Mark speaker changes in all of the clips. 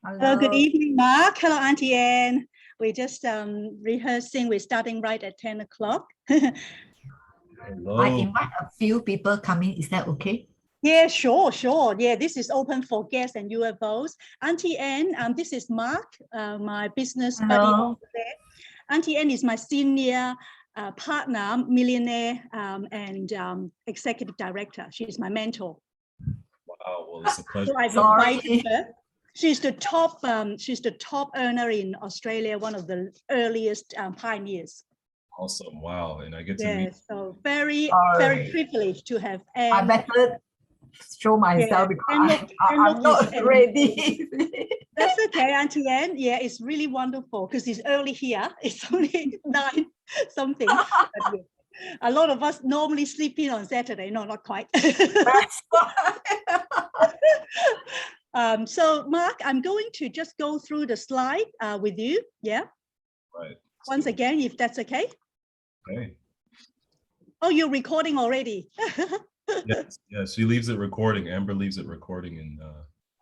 Speaker 1: Hello, good evening, Marc. Hello, Auntie Anne. We're just rehearsing. We're starting right at 10 o'clock.
Speaker 2: Hello. I invite a few people coming. Is that okay?
Speaker 1: Yeah, sure. Yeah, this is open for guests and UFOs. Auntie Anne, this is Marc, my business buddy over there. Auntie Anne is my senior partner, millionaire, and executive director. She's my mentor.
Speaker 2: Wow, well, it's a pleasure.
Speaker 1: So I've invited her. She's the top earner in Australia, one of the earliest pioneers.
Speaker 2: Awesome! Wow, and I get to meet.
Speaker 1: So very privileged to have.
Speaker 2: I better show myself because I'm not ready.
Speaker 1: That's okay, Auntie Anne. Yeah, it's really wonderful because it's early here. It's only 9 something. A lot of us normally sleep in on Saturday. No, not quite. So Marc, I'm going to just go through the slide with you. Yeah.
Speaker 2: Right.
Speaker 1: Once again, if that's okay.
Speaker 2: Okay.
Speaker 1: Oh, you're recording already.
Speaker 2: Yes. She leaves it recording. Amber leaves it recording, and.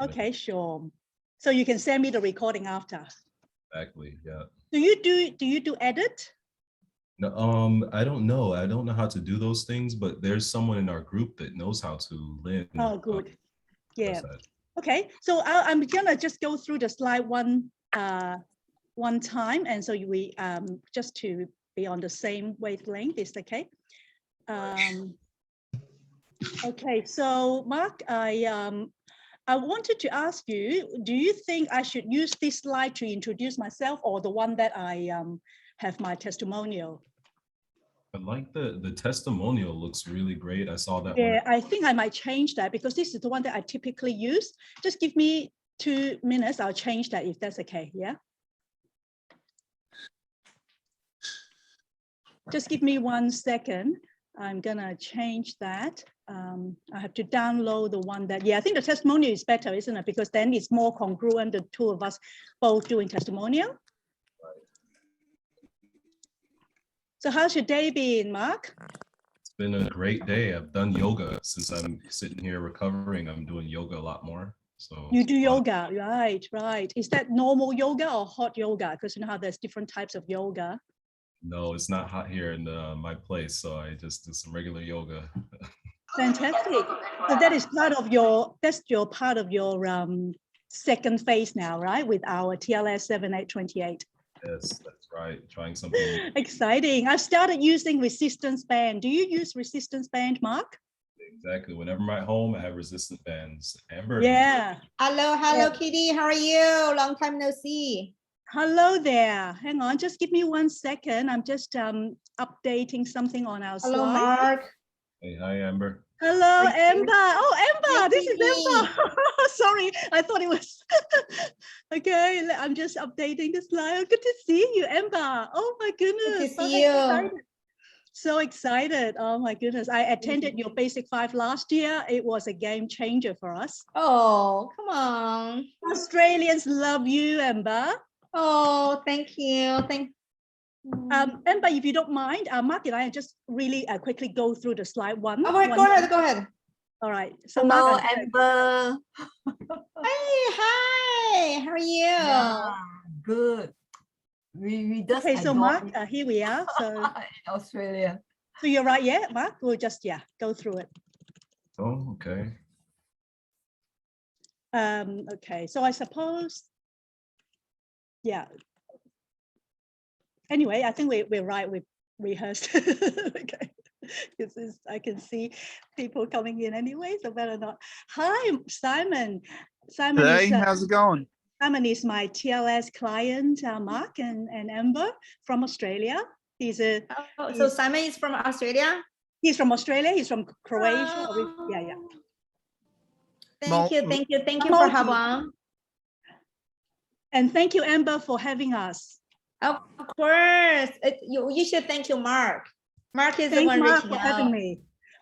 Speaker 1: Okay, sure. So you can send me the recording after.
Speaker 2: Exactly. Yeah.
Speaker 1: Do you do edit?
Speaker 2: No, I don't know. I don't know how to do those things, but there's someone in our group that knows how to. Lynn.
Speaker 1: Oh, good. Yeah. Okay, so I'm gonna just go through the slide one time, and so we just to be on the same wavelength. Is okay? Okay, so Marc, I wanted to ask you, do you think I should use this slide to introduce myself, or the one that I have my testimonial?
Speaker 2: I like the testimonial, looks really great. I saw that one.
Speaker 1: Yeah, I think I might change that because this is the one that I typically use. Just give me 2 minutes. I'll change that if that's okay. Yeah. Just give me 1 second. I'm gonna change that. I have to download the one that, I think the testimonial is better, isn't it? Because then it's more congruent, the two of us both doing testimonial. So how's your day been, Marc?
Speaker 2: It's been a great day. I've done yoga since I'm sitting here recovering. I'm doing yoga a lot more. So
Speaker 1: you do yoga, right. Is that normal yoga or hot yoga? Because you know how there's different types of yoga.
Speaker 2: No, it's not hot here in my place. So I just do some regular yoga.
Speaker 1: Fantastic. So that is part of your, part of your second phase now, right? With our TLS 7828.
Speaker 2: Yes, that's right. Trying something new.
Speaker 1: Exciting. I've started using resistance band. Do you use resistance band, Marc?
Speaker 2: Exactly. Whenever I'm at home, I have resistance bands. Amber.
Speaker 1: Yeah.
Speaker 3: Hello, Kitty. How are you? Long time no see.
Speaker 1: Hello there. Hang on, just give me 1 second. I'm just updating something on our slide.
Speaker 3: Hello, Marc.
Speaker 2: Hey, hi, Amber.
Speaker 1: Hello, Amber. Oh, Amber, this is Amber. Sorry, I thought it was. Okay, I'm just updating the slide. Oh, good to see you, Amber. Oh my goodness.
Speaker 3: Good to see you.
Speaker 1: So excited. Oh my goodness. I attended your Basic 5 last year. It was a game changer for us.
Speaker 3: Oh, come on.
Speaker 1: Australians love you, Amber.
Speaker 3: Oh, thank you.
Speaker 1: Amber, if you don't mind, Marc and I just really quickly go through the slide one.
Speaker 3: All right, go ahead.
Speaker 1: All right. So
Speaker 2: hello,
Speaker 1: Marc,
Speaker 2: Amber.
Speaker 3: Hey, hi. How are you?
Speaker 2: Yeah, good. We just
Speaker 1: okay. So Marc, here we are. So
Speaker 2: in Australia.
Speaker 1: So you're right, yeah, Marc. We'll just go through it.
Speaker 2: Oh, okay.
Speaker 1: Okay. So I suppose. Yeah. Anyway, I think we're right. We've rehearsed. Okay. I can see people coming in anyway, so better not. Hi, Simon. Simon.
Speaker 4: Hey, how's it going?
Speaker 1: Simon is my TLS client, Marc and Amber from Australia.
Speaker 3: So Simon is from Australia?
Speaker 1: He's from Australia. He's from Croatia. Yeah.
Speaker 3: Thank you for having.
Speaker 1: And thank you, Amber, for having us.
Speaker 3: Of course. You should thank you, Marc. Marc is the one reaching out.
Speaker 1: Having me.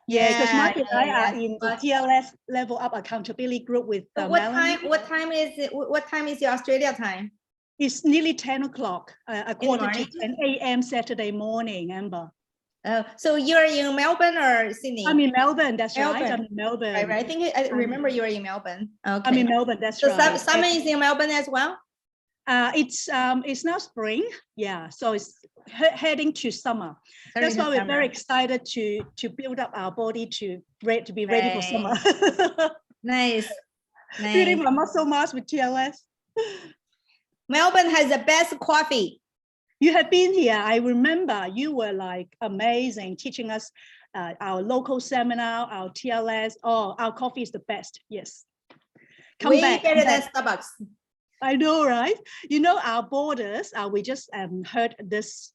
Speaker 1: Yeah, because Marc and I are in the TLS Level Up Accountability Group with Melanie.
Speaker 3: What time is your Australia time?
Speaker 1: It's nearly 10 o'clock, a quarter to 10 a.m. Saturday morning, Amber.
Speaker 3: So you're in Melbourne or Sydney?
Speaker 1: I'm in Melbourne, that's right.
Speaker 3: Melbourne.
Speaker 1: I'm in Melbourne.
Speaker 3: Right. I think I remember you were in Melbourne. Okay.
Speaker 1: I'm in Melbourne, that's
Speaker 3: so
Speaker 1: right.
Speaker 3: Summer is in Melbourne as well?
Speaker 1: It's now spring, yeah, so it's heading to summer. That's why we're very excited to build up our body to be ready for summer.
Speaker 3: Nice.
Speaker 1: Building my muscle mass with TLS.
Speaker 3: Melbourne has the best coffee.
Speaker 1: You have been here. I remember you were like amazing, teaching us our local seminar, our TLS. Oh, our coffee is the best. Yes.
Speaker 3: Way better than Starbucks.
Speaker 1: I know, right? You know, our borders, we just heard this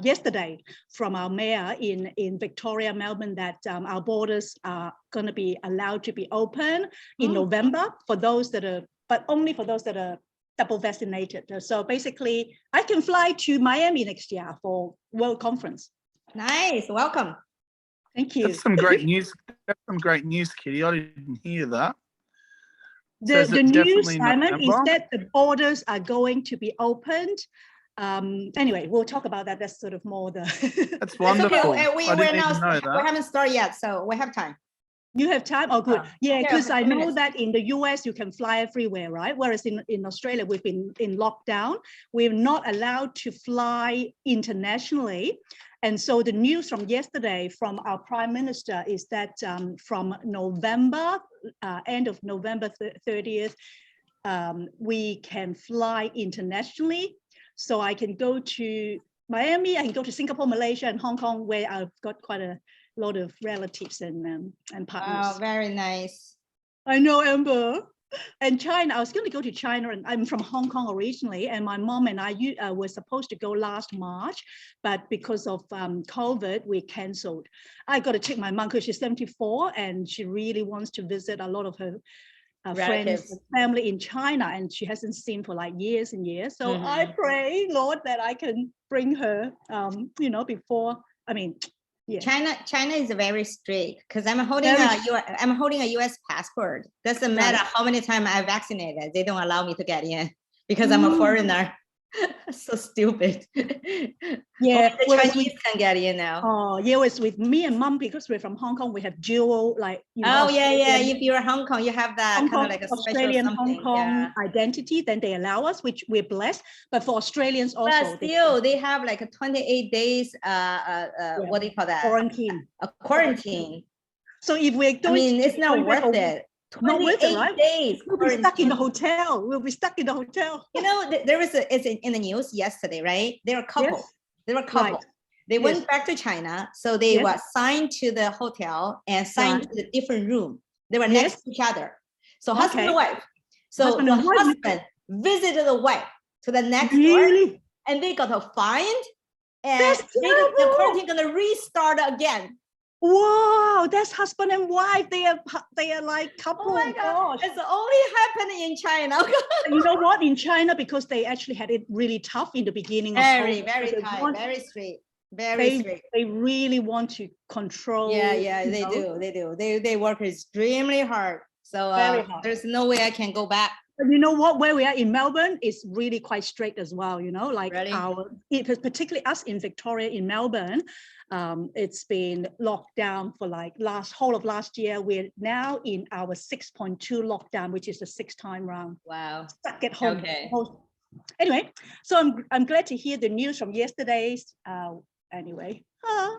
Speaker 1: yesterday from our mayor in Victoria, Melbourne, that our borders are going to be allowed to be open in November for those that are, but only for those that are double vaccinated. So basically, I can fly to Miami next year for World Conference.
Speaker 3: Nice, welcome.
Speaker 1: Thank you.
Speaker 4: That's some great news. That's some great news, Kitty. I didn't hear that.
Speaker 1: The news, Simon, is that the borders are going to be opened. Anyway, we'll talk about that. That's sort of more the.
Speaker 4: That's wonderful.
Speaker 3: Okay. We haven't started yet, so we have time.
Speaker 1: You have time? Oh, good. Yeah, because
Speaker 3: okay,
Speaker 1: I know that in the US, you can fly everywhere, right? Whereas in Australia, we've been in lockdown. We're not allowed to fly internationally. And so the news from yesterday from our Prime Minister is that from November, end of November 30th, we can fly internationally. So I can go to Miami, I can go to Singapore, Malaysia, and Hong Kong, where I've got quite a lot of relatives and partners.
Speaker 3: Oh, very nice.
Speaker 1: I know, Amber. And China, I was going to go to China, and I'm from Hong Kong originally, and my mom and I were supposed to go last March, but because of COVID, we canceled. I got to take my mom because she's 74, and she really wants to visit a lot of her friends and family in China, and she hasn't seen for like years and years. So I pray, Lord, that I can bring her, you know, before, I mean, yeah.
Speaker 3: China is very strict because I'm holding a US passport. Doesn't matter how many times I vaccinated, they don't allow me to get in because I'm a foreigner. So stupid.
Speaker 1: Yeah,
Speaker 3: the Chinese can get in now.
Speaker 1: Oh, yeah, it's with me and mom because we're from Hong Kong. We have dual, like, you
Speaker 3: know, yeah. If you're Hong Kong, you have that kind of like a
Speaker 1: Australian
Speaker 3: special
Speaker 1: Hong Kong identity. Then they allow us, which we're blessed. But for Australians also,
Speaker 3: but still, they have like a 28 days. What do you call that?
Speaker 1: Quarantine.
Speaker 3: A quarantine.
Speaker 1: So if we're doing,
Speaker 3: I mean, it's not worth it. 28 days.
Speaker 1: We'll be stuck in the hotel. We'll be stuck in the hotel.
Speaker 3: You know, there was it's in the news yesterday, right? There were a couple.
Speaker 1: Yes.
Speaker 3: There were a couple. Right. They went back to China, so they were assigned to the hotel and assigned to the different room. They were next to each other. So husband and wife. So the husband visited the wife to the next door, and they got fined, and the quarantine gonna restart again.
Speaker 1: Wow, that's husband and wife. They are like couple.
Speaker 3: Oh my gosh. It's only happening in China.
Speaker 1: You know what? In China, because they actually had it really tough in the beginning.
Speaker 3: Very tight, very strict. Very strict.
Speaker 1: They really want to control.
Speaker 3: Yeah, they do. They work extremely hard. So there's no way I can go back.
Speaker 1: But you know what? Where we are in Melbourne is really quite strict as well. You know, like particularly us in Victoria, in Melbourne, it's been locked down for like whole of last year. We're now in our 6.2 lockdown, which is the 6th time round.
Speaker 3: Wow.
Speaker 1: Stuck at home.
Speaker 3: Okay.
Speaker 1: Anyway, so I'm glad to hear the news from yesterday's. Anyway.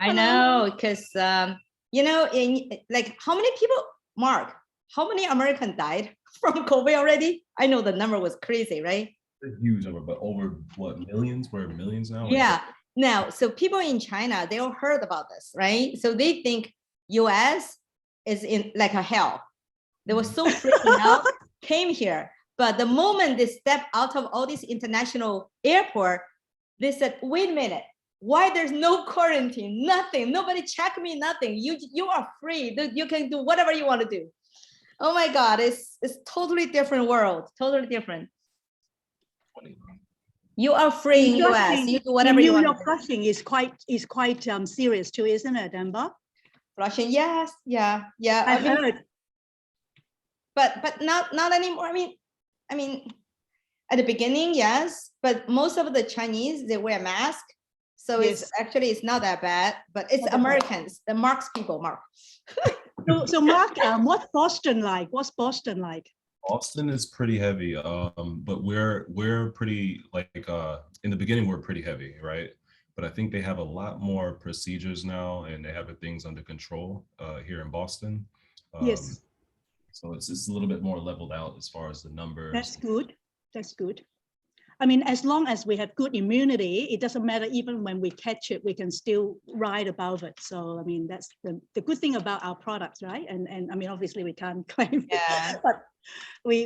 Speaker 3: I know, because you know, in like how many people, Mark? How many Americans died from COVID already? I know the number was crazy, right?
Speaker 2: A huge number, but over what, millions? We're millions now?
Speaker 3: Yeah. Now, so people in China, they all heard about this, right? So they think US is in like a hell. They were so freaking out, came here. But the moment they step out of all these international airport, they said, wait a minute, why there's no quarantine, nothing, nobody check me, nothing. You are free, you can do whatever you want to do. Oh my God, it's totally different world, totally different. You are free in US. You do whatever you want.
Speaker 1: New York flushing is quite serious too, isn't it, Amber?
Speaker 3: Flushing, yes, yeah.
Speaker 1: I heard.
Speaker 3: But not anymore. I mean, at the beginning, yes, but most of the Chinese, they wear a mask. So
Speaker 1: Yes.
Speaker 3: it's actually, it's not that bad, but it's
Speaker 1: Not that bad.
Speaker 3: Americans, the Marc's people, Marc.
Speaker 1: So Marc, what's Boston like? What's Boston like?
Speaker 2: Boston is pretty heavy, but we're pretty like in the beginning we're pretty heavy, right? But I think they have a lot more procedures now, and they have things under control here in Boston.
Speaker 1: Yes,
Speaker 2: So it's a little bit more leveled out as far as the numbers.
Speaker 1: that's good. That's good. I mean, as long as we have good immunity, it doesn't matter. Even when we catch it, we can still ride above it. So, I mean, that's the good thing about our products, right? And I mean, obviously we can't claim it,
Speaker 3: Yeah.
Speaker 1: but we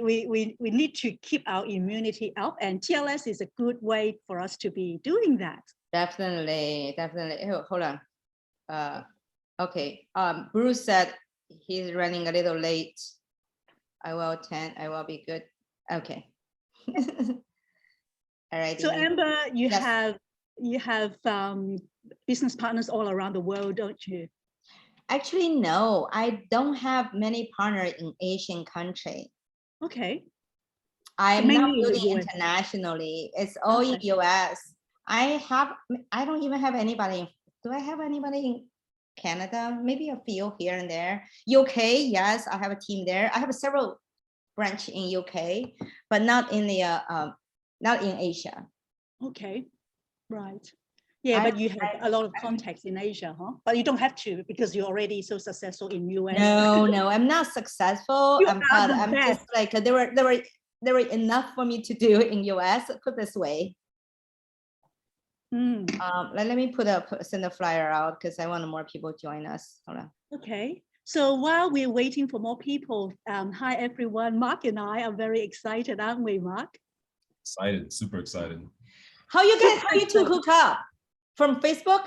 Speaker 1: need to keep our immunity up, and TLS is a good way for us to be doing that.
Speaker 3: Definitely. Oh, hold on. Okay. Bruce said he's running a little late. I will attend. I will be good. Okay. All right.
Speaker 1: So Amber, you
Speaker 3: Yes.
Speaker 1: have business partners all around the world, don't you?
Speaker 3: Actually, no, I don't have many partners in Asian country.
Speaker 1: Okay.
Speaker 3: I'm
Speaker 1: mainly
Speaker 3: not
Speaker 1: in the
Speaker 3: building
Speaker 1: US.
Speaker 3: internationally. It's all in
Speaker 1: Okay.
Speaker 3: US. I don't even have anybody. Do I have anybody in Canada? Maybe a few here and there. UK, yes, I have a team there. I have several branch in UK, but not in the not in Asia.
Speaker 1: Okay, right. Yeah, but you have a lot of contacts in Asia, huh? But you don't have to because you're already so successful in US.
Speaker 3: No, I'm not successful.
Speaker 1: You
Speaker 3: I'm
Speaker 1: are the
Speaker 3: I'm just like there were enough for me to do in US. Put this way.
Speaker 1: Mm,
Speaker 3: Let me send a flyer out because I want more people join us. Hold on.
Speaker 1: okay. So while we're waiting for more people, hi everyone. Marc and I are very excited, aren't we, Marc?
Speaker 2: Excited, super excited.
Speaker 3: How you two hook up? From Facebook?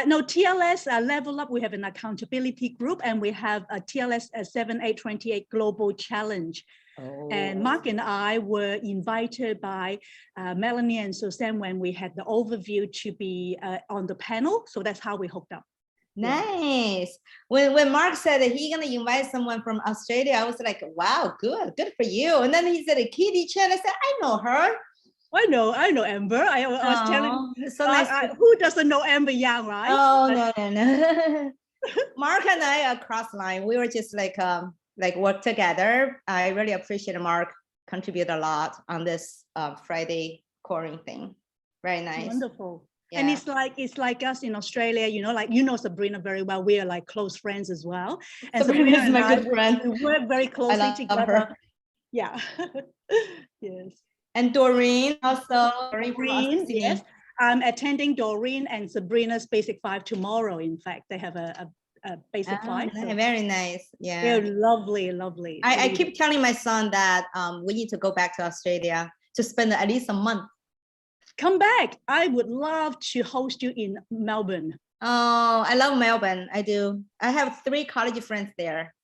Speaker 1: No, TLS Level Up, we have an accountability group, and we have a TLS 7828 Global Challenge.
Speaker 3: Oh.
Speaker 1: And Marc and I were invited by Melanie and Suzanne when we had the overview to be on the panel. So that's how we hooked up.
Speaker 3: Nice. When Marc said that he's gonna invite someone from Australia, I was like, wow, good for you. And then he said, Kitty Chen. I said, I know her.
Speaker 1: I know Amber. I was telling
Speaker 3: you, so nice.
Speaker 1: who doesn't know Amber Yang, right?
Speaker 3: Oh, no. Marc and I are cross line. We were just like work together. I really appreciate Marc contribute a lot on this Friday coring thing. Very nice.
Speaker 1: Wonderful.
Speaker 3: Yeah.
Speaker 1: And it's like us in Australia, you know, like Sabrina very well. We are like close friends as well. And
Speaker 3: Sabrina is
Speaker 1: and
Speaker 3: my good friend.
Speaker 1: We work very closely together.
Speaker 3: Her.
Speaker 1: Yeah. Yes.
Speaker 3: And Doreen also.
Speaker 1: Doreen, yes. I'm attending Doreen and Sabrina's Basic 5 tomorrow. In fact, they have a Basic 5. So
Speaker 3: very nice. Yeah.
Speaker 1: they're lovely.
Speaker 3: I keep telling my son that we need to go back to Australia to spend at least a month.
Speaker 1: Come back. I would love to host you in Melbourne.
Speaker 3: Oh, I love Melbourne. I do. I have 3 college friends there.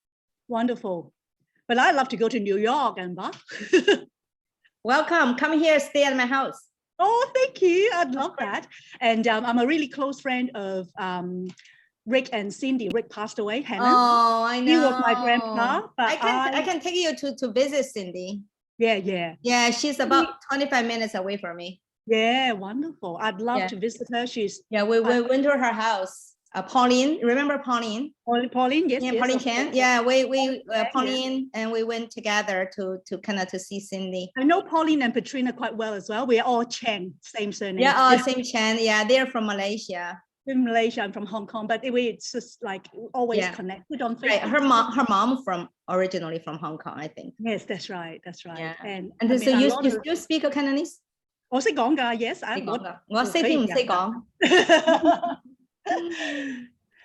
Speaker 1: Wonderful. But I'd love to go to New York, Amber.
Speaker 3: Welcome. Come here, stay at my house.
Speaker 1: Oh, thank you. I'd love that. And I'm a really close friend of Rick and Cindy. Rick passed away. Hannah.
Speaker 3: Oh, I know.
Speaker 1: He was my grandpa. But
Speaker 3: I can take you to visit Cindy.
Speaker 1: Yeah.
Speaker 3: Yeah, she's about 25 minutes away from me.
Speaker 1: Yeah, wonderful. I'd love to visit her.
Speaker 3: We went to her house. Pauline, remember Pauline?
Speaker 1: Pauline, yes.
Speaker 3: Yeah,
Speaker 1: yes,
Speaker 3: Pauline Chen. Yeah, we Pauline,
Speaker 1: yeah.
Speaker 3: and we went together to kind of to see Cindy.
Speaker 1: I know Pauline and Patrina quite well as well. We are all Cheng, same surname.
Speaker 3: Yeah, same Chen. Yeah, they're from Malaysia.
Speaker 1: In Malaysia, I'm from Hong Kong, but it's just like always connected on Facebook.
Speaker 3: Right. Her mom originally from Hong Kong, I think.
Speaker 1: Yes, that's right. Yeah. And
Speaker 3: so you still speak Cantonese?
Speaker 1: 我識講㗎, yes.
Speaker 3: 我識啲唔識講.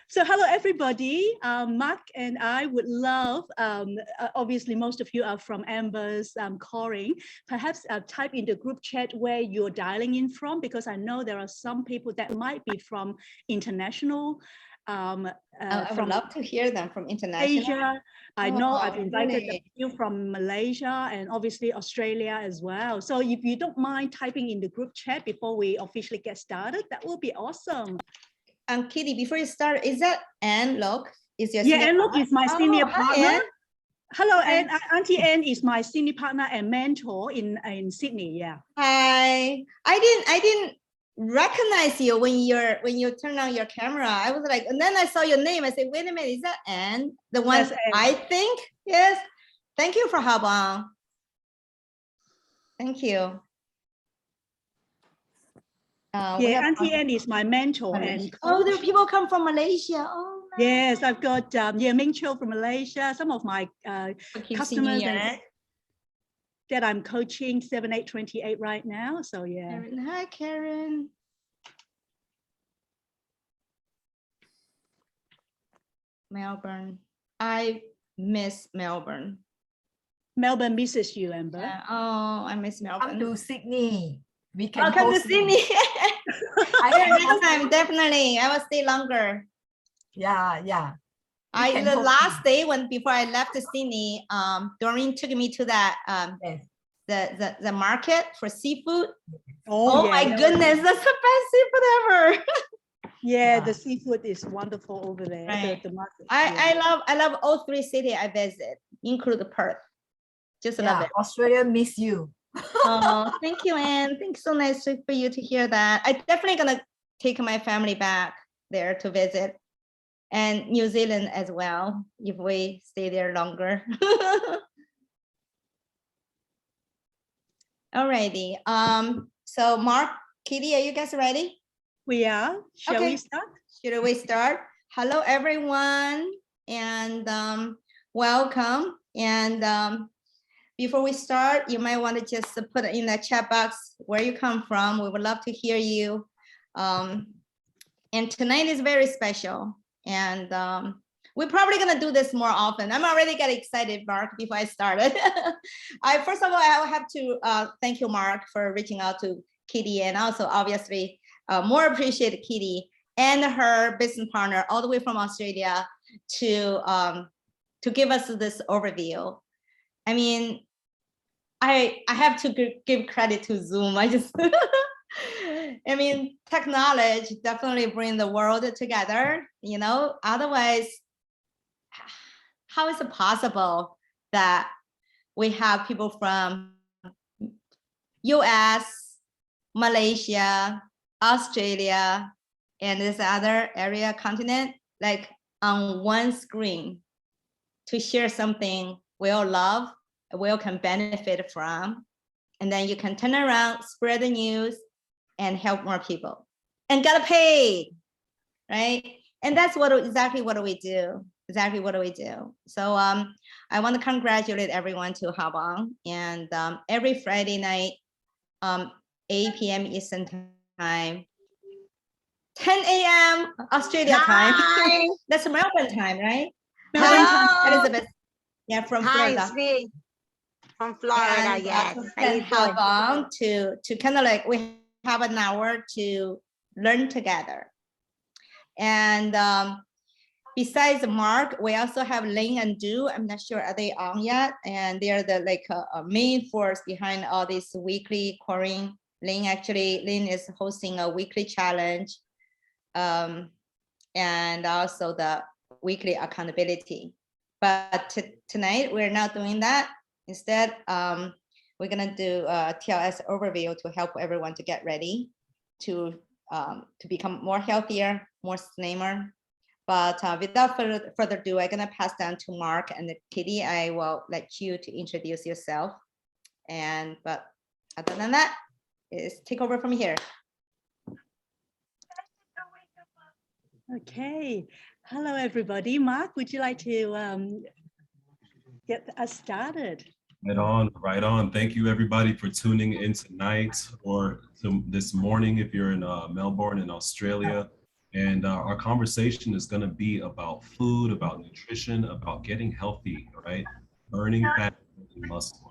Speaker 1: So hello everybody. Marc and I would love, obviously most of you are from Amber's coring. Perhaps type in the group chat where you're dialing in from, because I know there are some people that might be from international.
Speaker 3: I would love to hear them from international.
Speaker 1: Asia. I know I've invited a few from Malaysia and obviously Australia as well. So if you don't mind typing in the group chat before we officially get started, that will be awesome.
Speaker 3: Kitty, before you start, is that Anne Locke?
Speaker 1: Anne Locke is my senior partner.
Speaker 3: Anne.
Speaker 1: Hello, Anne. Auntie Anne is my senior partner and mentor in Sydney. Yeah.
Speaker 3: Hi. I didn't recognize you when you turn on your camera. I was like, and then I saw your name. I said, wait a minute, is that Anne? The one
Speaker 1: That's Anne.
Speaker 3: I think? Yes. Thank you for having on. Thank you.
Speaker 1: Yeah, Auntie Anne is my mentor and coach.
Speaker 3: Oh, there are people come from Malaysia. Oh, nice.
Speaker 1: Yes, I've got Ming Cho from Malaysia. Some of my customers that I'm coaching 7828 right now. So yeah.
Speaker 3: Karen. Hi, Karen. Melbourne. I miss Melbourne.
Speaker 1: Melbourne misses you, Amber.
Speaker 3: Yeah. Oh, I miss Melbourne.
Speaker 5: Come to Sydney. We can
Speaker 3: come to
Speaker 5: host you.
Speaker 3: Sydney. Next time,
Speaker 5: you.
Speaker 3: definitely. I will stay longer.
Speaker 5: Yeah.
Speaker 3: The last day before I left Sydney, Doreen took me to that
Speaker 5: Yes.
Speaker 3: the market for seafood.
Speaker 1: Oh,
Speaker 3: yeah, my goodness, that's the best seafood ever.
Speaker 1: Yeah, the seafood is wonderful over there.
Speaker 3: Right.
Speaker 1: The market.
Speaker 3: I love all 3 cities I visit, include Perth. Just love it.
Speaker 5: Australia miss you.
Speaker 3: Oh, thank you, Anne. Thanks, so nice for you to hear that. I'm definitely gonna take my family back there to visit, and New Zealand as well if we stay there longer. Alrighty. So Mark, Kitty, are you guys ready?
Speaker 1: We are. Shall we start?
Speaker 3: Should we start? Hello, everyone, and welcome. And before we start, you might want to just put in the chat box where you come from. We would love to hear you. And tonight is very special. And we're probably going to do this more often. I'm already getting excited, Mark, before I started. First of all, I have to thank you, Mark, for reaching out to Kitty, and also obviously more appreciate Kitty and her business partner all the way from Australia to give us this overview. I mean, I have to give credit to Zoom. I mean, technology definitely bring the world together, you know, otherwise, how is it possible that we have people from US, Malaysia, Australia, and this other area continent, like on one screen to share something we all love, we all can benefit from, and then you can turn around, spread the news, and help more people, and get paid, right? And that's exactly what we do. Exactly what we do. So I want to congratulate everyone to hop on, and every Friday night, 8 p.m. Eastern time, 10 a.m. Australia time. That's Melbourne time, right?
Speaker 1: Melbourne time.
Speaker 3: Elizabeth. Yeah, from Florida.
Speaker 6: Hi, from Florida,
Speaker 3: And,
Speaker 6: yes.
Speaker 3: Can hop on to kind of like we have an hour to learn together. And besides Mark, we also have Lynn and Du. I'm not sure are they on yet, and they are the like main force behind all this weekly pouring. Lynn is hosting a weekly challenge, and also the weekly accountability. But tonight we're not doing that. Instead, we're gonna do a TLS overview to help everyone to get ready to become more healthier, more slimmer. But without further ado, I'm gonna pass down to Mark and Kitty. I will let you to introduce yourself. But other than that, is take over from here.
Speaker 1: Okay. Hello, everybody. Mark, would you like to get us started?
Speaker 2: Right on. Thank you, everybody, for tuning in tonight or this morning if you're in Melbourne in Australia. And our conversation is going to be about food, about nutrition, about getting healthy, right? Burning fat and muscle.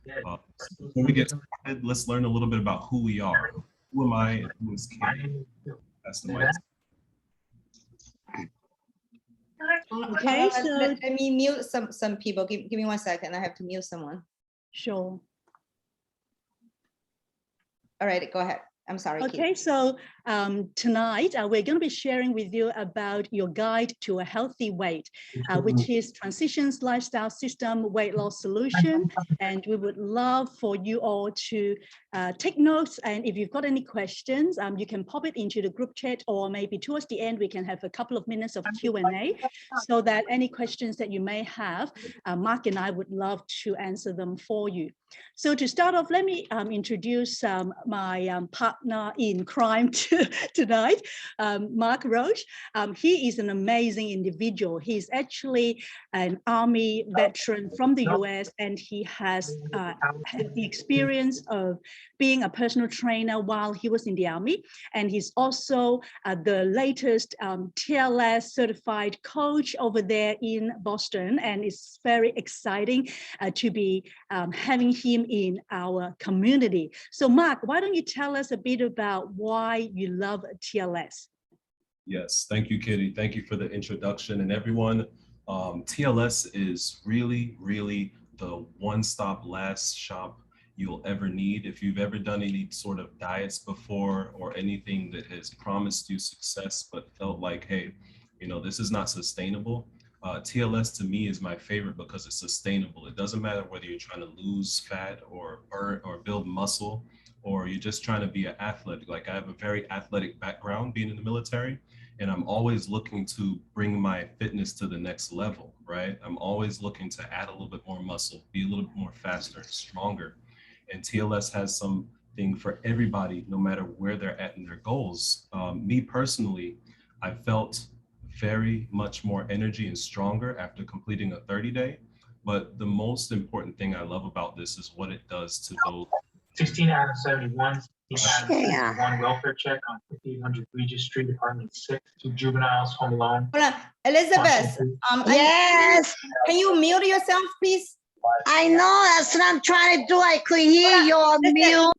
Speaker 2: So before we get started, let's learn a little bit about who we are. Who am I and who is Ken? That's the mic.
Speaker 1: Okay, so
Speaker 3: let me mute some people. Give me 1 second. I have to mute someone.
Speaker 1: sure.
Speaker 3: All right, go ahead. I'm sorry.
Speaker 1: Okay, so tonight we're going to be sharing with you about your guide to a healthy weight, which is Transitions Lifestyle System Weight Loss Solution. And we would love for you all to take notes. And if you've got any questions, you can pop it into the group chat, or maybe towards the end, we can have a couple of minutes of Q&A so that any questions that you may have, Marc and I would love to answer them for you. So to start off, let me introduce my partner in crime tonight, Marc Roach. He is an amazing individual. He's actually an Army veteran from the US, and he has had the experience of being a personal trainer while he was in the Army. And he's also the latest TLS certified coach over there in Boston. And it's very exciting to be having him in our community. So Marc, why don't you tell us a bit about why you love TLS?
Speaker 2: Yes, thank you, Kitty. Thank you for the introduction. And everyone, TLS is really, really the one-stop last shop you'll ever need. If you've ever done any sort of diets before or anything that has promised you success but felt like, hey, you know, this is not sustainable, TLS to me is my favorite because it's sustainable. It doesn't matter whether you're trying to lose fat or burn or build muscle, or you're just trying to be an athlete. Like, I have a very athletic background being in the military, and I'm always looking to bring my fitness to the next level, right? I'm always looking to add a little bit more muscle, be a little bit more faster, stronger. And TLS has something for everybody, no matter where they're at in their goals. Me personally, I felt very much more energy and stronger after completing a 30-day. But the most important thing I love about this is what it does to those.
Speaker 7: 16 out of 71, 16 out of 71 welfare check on 5800 Regis Street, apartment 6, 2 juveniles home alone.
Speaker 3: Hold on. Elizabeth,
Speaker 6: Yes,
Speaker 3: can you mute yourself, please?
Speaker 6: I know. That's what I'm trying to do. I could hear your mute.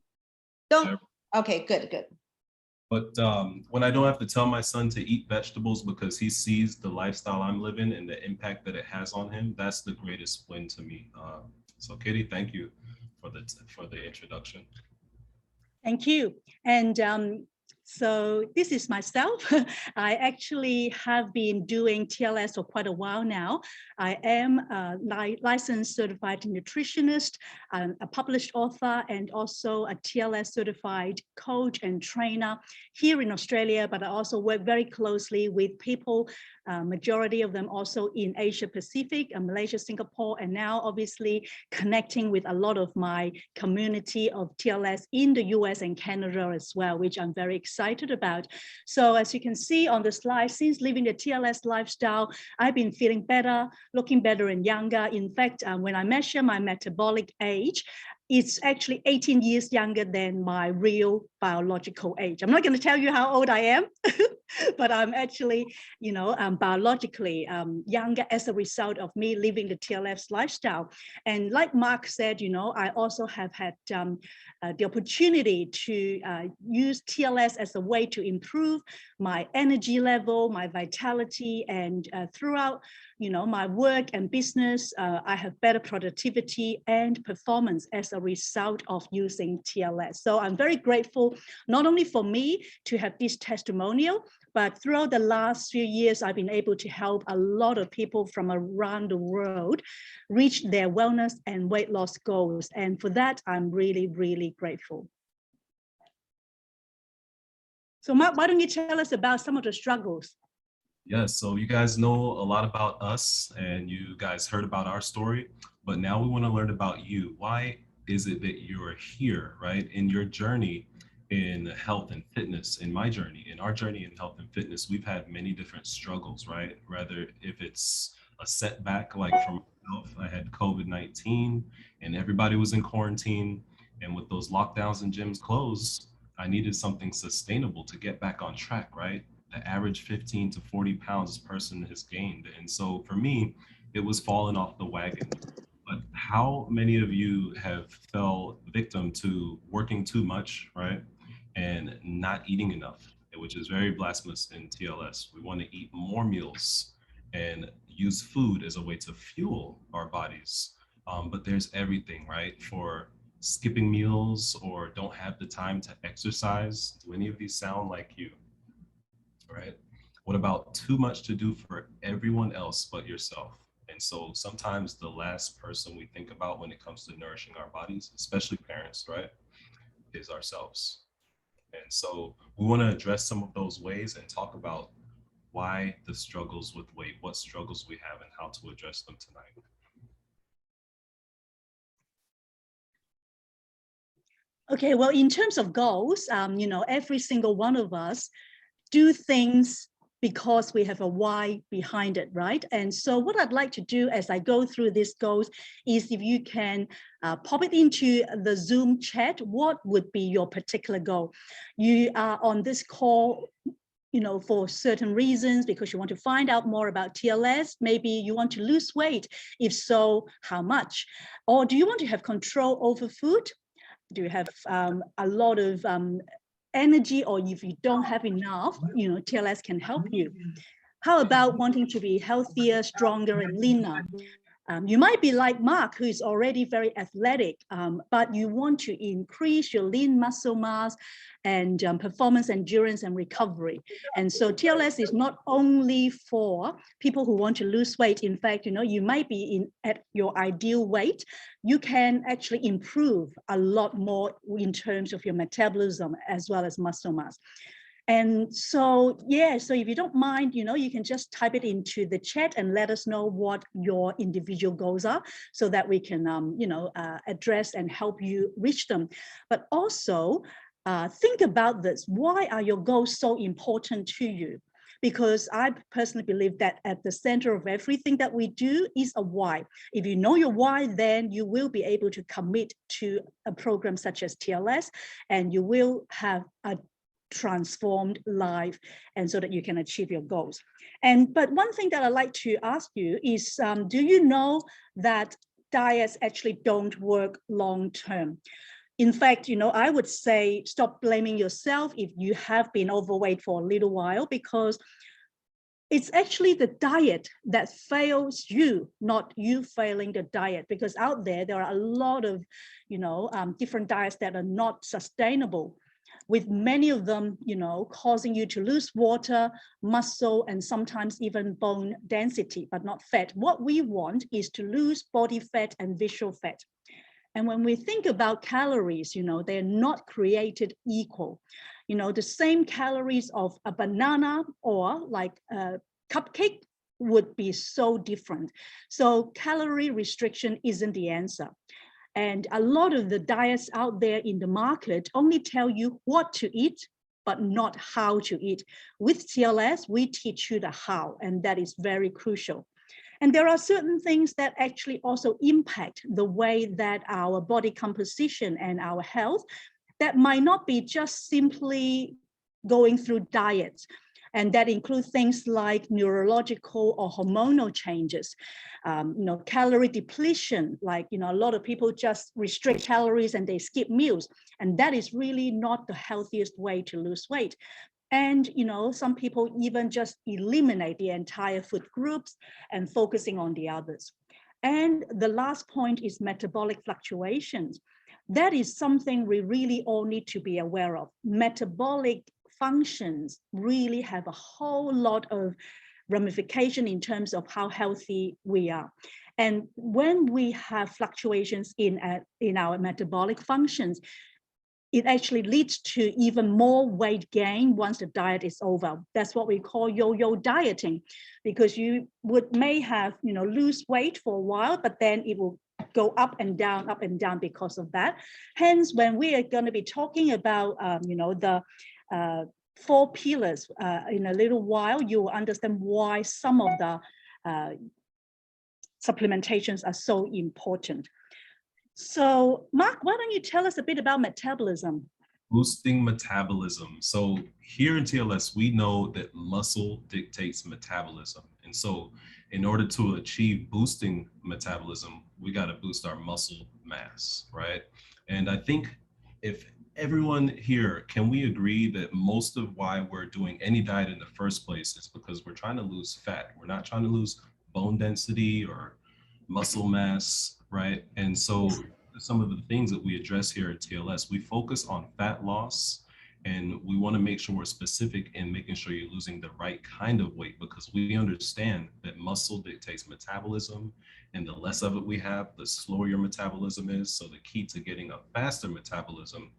Speaker 3: Don't. Okay, good, good.
Speaker 2: But when I don't have to tell my son to eat vegetables because he sees the lifestyle I'm living and the impact that it has on him, that's the greatest win to me. So Kitty, thank you for the introduction.
Speaker 1: Thank you. And so this is myself. I actually have been doing TLS for quite a while now. I am a licensed certified nutritionist, a published author, and also a TLS certified coach and trainer here in Australia, but I also work very closely with people, majority of them also in Asia Pacific, Malaysia, Singapore, and now obviously connecting with a lot of my community of TLS in the US and Canada as well, which I'm very excited about. So as you can see on the slide, since living the TLS lifestyle, I've been feeling better, looking better and younger. In fact, when I measure my metabolic age, it's actually 18 years younger than my real biological age. I'm not going to tell you how old I am, but I'm actually, you know, biologically younger as a result of me living the TLS lifestyle. And like Marc said, you know, I also have had the opportunity to use TLS as a way to improve my energy level, my vitality, and throughout, you know, my work and business, I have better productivity and performance as a result of using TLS. So I'm very grateful, not only for me to have this testimonial, but throughout the last few years, I've been able to help a lot of people from around the world reach their wellness and weight loss goals. And for that, I'm really, really grateful. So Marc, why don't you tell us about some of the struggles?
Speaker 2: Yes, so you guys know a lot about us and you guys heard about our story, but now we want to learn about you. Why is it that you're here, right? In your journey in health and fitness, in my journey, in our journey in health and fitness, we've had many different struggles, right? Rather if it's a setback, like for myself, I had COVID-19 and everybody was in quarantine, and with those lockdowns and gyms closed, I needed something sustainable to get back on track, right? The average 15 to 40 pounds a person has gained. And so for me, it was falling off the wagon. But how many of you have fell victim to working too much, right? And not eating enough, which is very blasphemous in TLS. We want to eat more meals and use food as a way to fuel our bodies. But there's everything, right? For skipping meals or don't have the time to exercise? Do any of these sound like you? Right? What about too much to do for everyone else but yourself? And so sometimes the last person we think about when it comes to nourishing our bodies, especially parents, right, is ourselves. And so we want to address some of those ways and talk about why the struggles with weight, what struggles we have, and how to address them tonight.
Speaker 1: Okay, well, in terms of goals, you know, every single one of us do things because we have a why behind it, right? And so what I'd like to do as I go through these goals is if you can pop it into the Zoom chat, what would be your particular goal? You are on this call, you know, for certain reasons, because you want to find out more about TLS. Maybe you want to lose weight. If so, how much? Or do you want to have control over food? Do you have a lot of energy, or if you don't have enough, you know, TLS can help you. How about wanting to be healthier, stronger, and leaner? You might be like Marc, who is already very athletic, but you want to increase your lean muscle mass and performance, endurance, and recovery. And so TLS is not only for people who want to lose weight. In fact, you know, you might be at your ideal weight. You can actually improve a lot more in terms of your metabolism as well as muscle mass. And so, yeah, so if you don't mind, you know, you can just type it into the chat and let us know what your individual goals are so that we can, you know, address and help you reach them. But also think about this. Why are your goals so important to you? Because I personally believe that at the center of everything that we do is a why. If you know your why, then you will be able to commit to a program such as TLS, and you will have a transformed life, and so that you can achieve your goals. But one thing that I'd like to ask you is, do you know that diets actually don't work long term? In fact, you know, I would say stop blaming yourself if you have been overweight for a little while, because it's actually the diet that fails you, not you failing the diet. Because out there are a lot of, you know, different diets that are not sustainable, with many of them, you know, causing you to lose water, muscle, and sometimes even bone density, but not fat. What we want is to lose body fat and visceral fat. And when we think about calories, you know, they're not created equal. You know, the same calories of a banana or like a cupcake would be so different. So calorie restriction isn't the answer. And a lot of the diets out there in the market only tell you what to eat, but not how to eat. With TLS, we teach you the how, and that is very crucial. And there are certain things that actually also impact the way that our body composition and our health that might not be just simply going through diets. And that includes things like neurological or hormonal changes, you know, calorie depletion, like, you know, a lot of people just restrict calories and they skip meals. And that is really not the healthiest way to lose weight. And, you know, some people even just eliminate the entire food groups and focusing on the others. And the last point is metabolic fluctuations. That is something we really all need to be aware of. Metabolic functions really have a whole lot of ramification in terms of how healthy we are. And when we have fluctuations in our metabolic functions, it actually leads to even more weight gain once the diet is over. That's what we call yo-yo dieting, because you may have, you know, lose weight for a while, but then it will go up and down because of that. Hence, when we are going to be talking about, you know, the 4 pillars in a little while, you will understand why some of the supplementations are so important. So, Marc, why don't you tell us a bit about metabolism?
Speaker 2: Boosting metabolism. So here in TLS, we know that muscle dictates metabolism. And so in order to achieve boosting metabolism, we got to boost our muscle mass, right? And I think if everyone here, can we agree that most of why we're doing any diet in the first place is because we're trying to lose fat. We're not trying to lose bone density or muscle mass, right? And so some of the things that we address here at TLS. We focus on fat loss, and we want to make sure we're specific in making sure you're losing the right kind of weight, because we understand that muscle dictates metabolism, and the less of it we have, the slower your metabolism is. So the key to getting a faster metabolism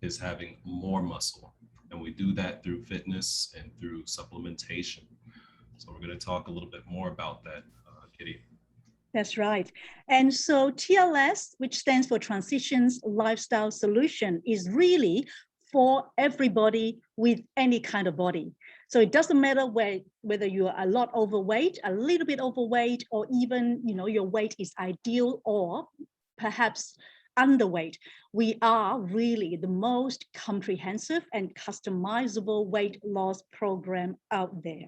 Speaker 2: is having more muscle. And we do that through fitness and through supplementation. So we're going to talk a little bit more about that, Kitty.
Speaker 1: That's right. And so TLS, which stands for Transitions Lifestyle Solution, is really for everybody with any kind of body. So it doesn't matter whether you are a lot overweight, a little bit overweight, or even, you know, your weight is ideal or perhaps underweight. We are really the most comprehensive and customizable weight loss program out there.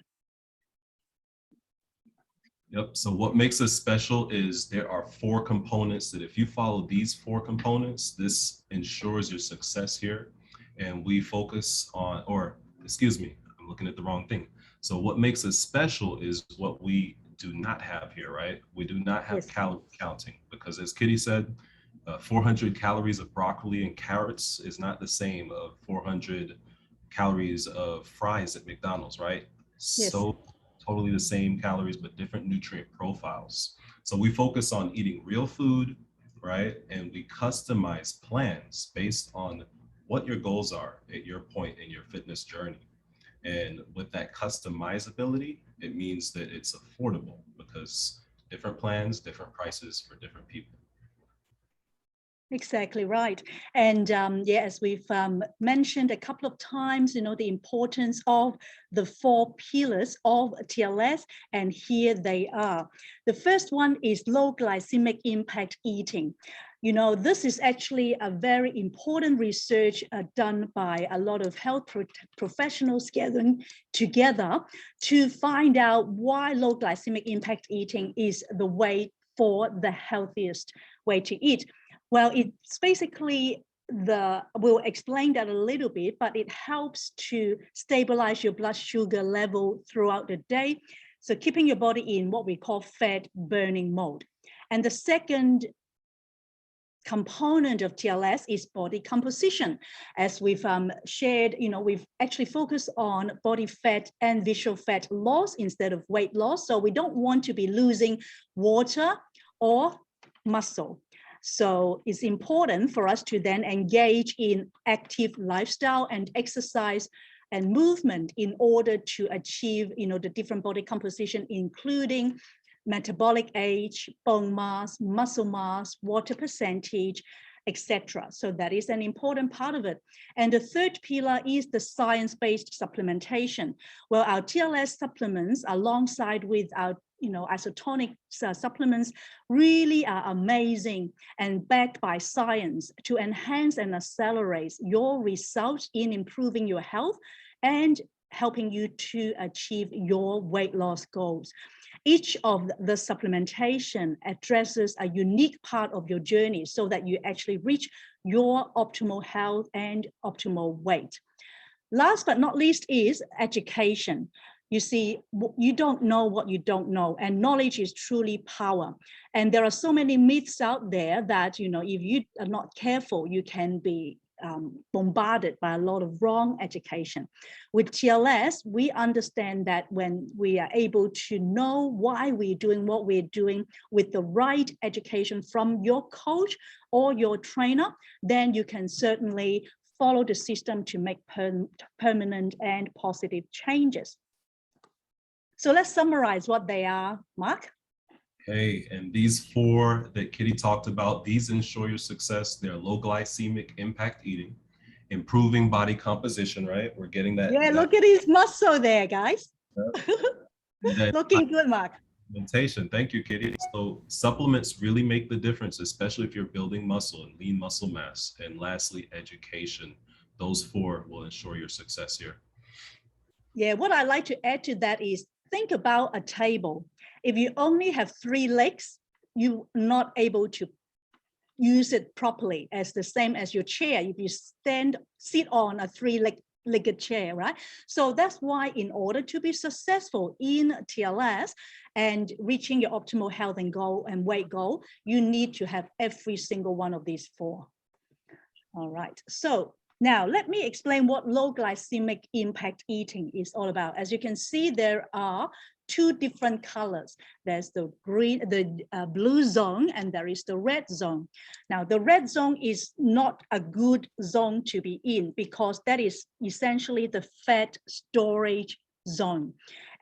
Speaker 2: Yep. So what makes us special is there are 4 components that if you follow these 4 components, this ensures your success here. And we focus on, or excuse me, I'm looking at the wrong thing. So what makes us special is what we do not have here, right? We do not have calorie counting, because as Kitty said, 400 calories of broccoli and carrots is not the same of 400 calories of fries at McDonald's, right?
Speaker 1: Yes.
Speaker 2: So totally the same calories, but different nutrient profiles. So we focus on eating real food, right? And we customize plans based on what your goals are at your point in your fitness journey. And with that customizability, it means that it's affordable, because different plans, different prices for different people.
Speaker 1: Exactly right. And yeah, as we've mentioned a couple of times, you know, the importance of the 4 pillars of TLS, and here they are. The first one is low glycemic impact eating. You know, this is actually a very important research done by a lot of health professionals gathering together to find out why low glycemic impact eating is the way for the healthiest way to eat. Well, it's basically we'll explain that a little bit, but it helps to stabilize your blood sugar level throughout the day. So keeping your body in what we call fat burning mode. And the second component of TLS is body composition. As we've shared, you know, we've actually focused on body fat and visceral fat loss instead of weight loss. So we don't want to be losing water or muscle. So it's important for us to then engage in active lifestyle and exercise and movement in order to achieve, you know, the different body composition, including metabolic age, bone mass, muscle mass, water percentage, etc. So that is an important part of it. And the third pillar is the science-based supplementation. Well, our TLS supplements, alongside with our isotonic supplements, really are amazing and backed by science to enhance and accelerate your results in improving your health and helping you to achieve your weight loss goals. Each of the supplementation addresses a unique part of your journey so that you actually reach your optimal health and optimal weight. Last but not least is education. You see, you don't know what you don't know, and knowledge is truly power. And there are so many myths out there that, you know, if you are not careful, you can be bombarded by a lot of wrong education. With TLS, we understand that when we are able to know why we're doing what we're doing with the right education from your coach or your trainer, then you can certainly follow the system to make permanent and positive changes. So let's summarize what they are, Marc.
Speaker 2: Okay, and these 4 that Kitty talked about, these ensure your success. They're low glycemic impact eating, improving body composition, right? We're getting that.
Speaker 1: Yeah, look at his muscle there, guys.
Speaker 2: Yeah.
Speaker 1: Looking good, Marc.
Speaker 2: Supplementation. Thank you, Kitty. So supplements really make the difference, especially if you're building muscle and lean muscle mass. And lastly, education. Those 4 will ensure your success here.
Speaker 1: Yeah, what I like to add to that is think about a table. If you only have 3 legs, you're not able to use it properly, as the same as your chair. If you sit on a 3-leg ligature, right? So that's why in order to be successful in TLS and reaching your optimal health and goal and weight goal, you need to have every single one of these 4. All right, so now let me explain what low glycemic impact eating is all about. As you can see, there are 2 different colors. There's the blue zone, and there is the red zone. Now, the red zone is not a good zone to be in because that is essentially the fat storage zone.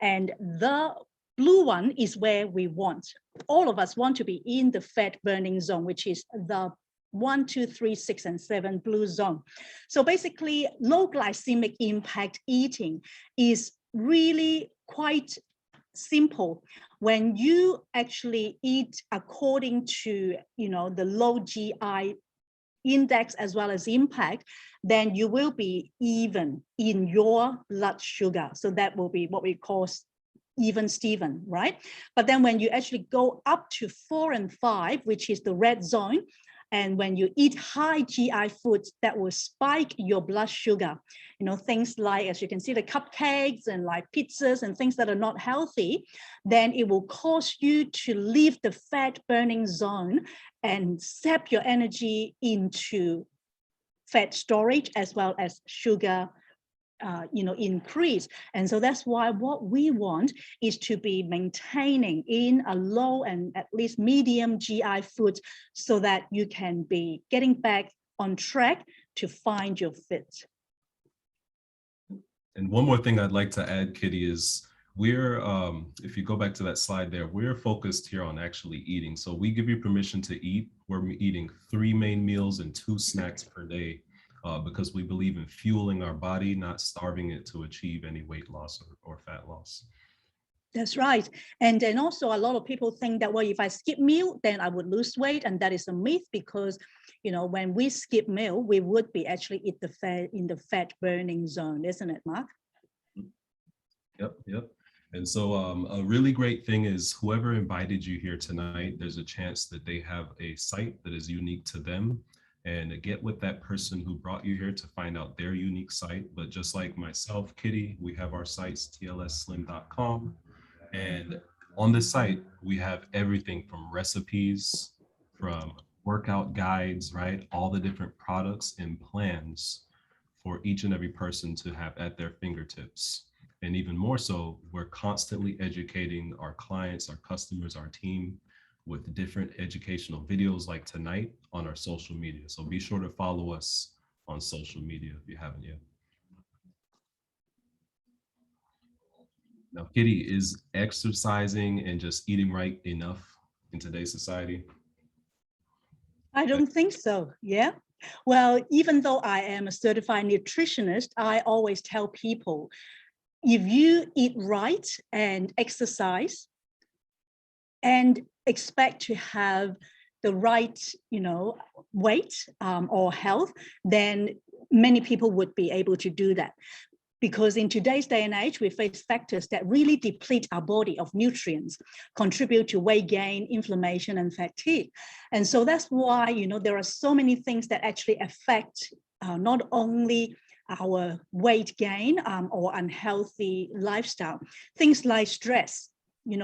Speaker 1: And the blue one is where we want. All of us want to be in the fat burning zone, which is the 1, 2, 3, 6, and 7 blue zone. So basically, low glycemic impact eating is really quite simple. When you actually eat according to, the low GI index as well as impact, then you will be even in your blood sugar. So that will be what we call even Steven, right? But then when you actually go up to 4 and 5, which is the red zone, and when you eat high GI foods, that will spike your blood sugar. Things like, as you can see, the cupcakes and like pizzas and things that are not healthy, then it will cause you to leave the fat burning zone and sap your energy into fat storage as well as sugar increase. And so that's why what we want is to be maintaining in a low and at least medium GI foods so that you can be getting back on track to find your fit.
Speaker 2: And one more thing I'd like to add, Kitty, is we're, if you go back to that slide there, we're focused here on actually eating. So we give you permission to eat. We're eating 3 main meals and 2 snacks per day. Because we believe in fueling our body, not starving it to achieve any weight loss or fat loss.
Speaker 1: That's right. And then also a lot of people think that, well, if I skip meal, then I would lose weight. And that is a myth because, when we skip meal, we would be actually in the fat burning zone, isn't it, Marc?
Speaker 2: Yep. And so a really great thing is whoever invited you here tonight, there's a chance that they have a site that is unique to them. And get with that person who brought you here to find out their unique site. But just like myself, Kitty, we have our sites, tlsslim.com. And on the site, we have everything from recipes, from workout guides, right? All the different products and plans for each and every person to have at their fingertips. And even more so, we're constantly educating our clients, our customers, our team, with different educational videos like tonight on our social media. So be sure to follow us on social media if you haven't yet. Now, Kitty, is exercising and just eating right enough in today's society?
Speaker 1: I don't think so, yeah. Well, even though I am a certified nutritionist, I always tell people, if you eat right and exercise and expect to have the right, weight or health, then many people would be able to do that. Because in today's day and age, we face factors that really deplete our body of nutrients, contribute to weight gain, inflammation, and fatigue. And so that's why, there are so many things that actually affect not only our weight gain or unhealthy lifestyle, things like stress,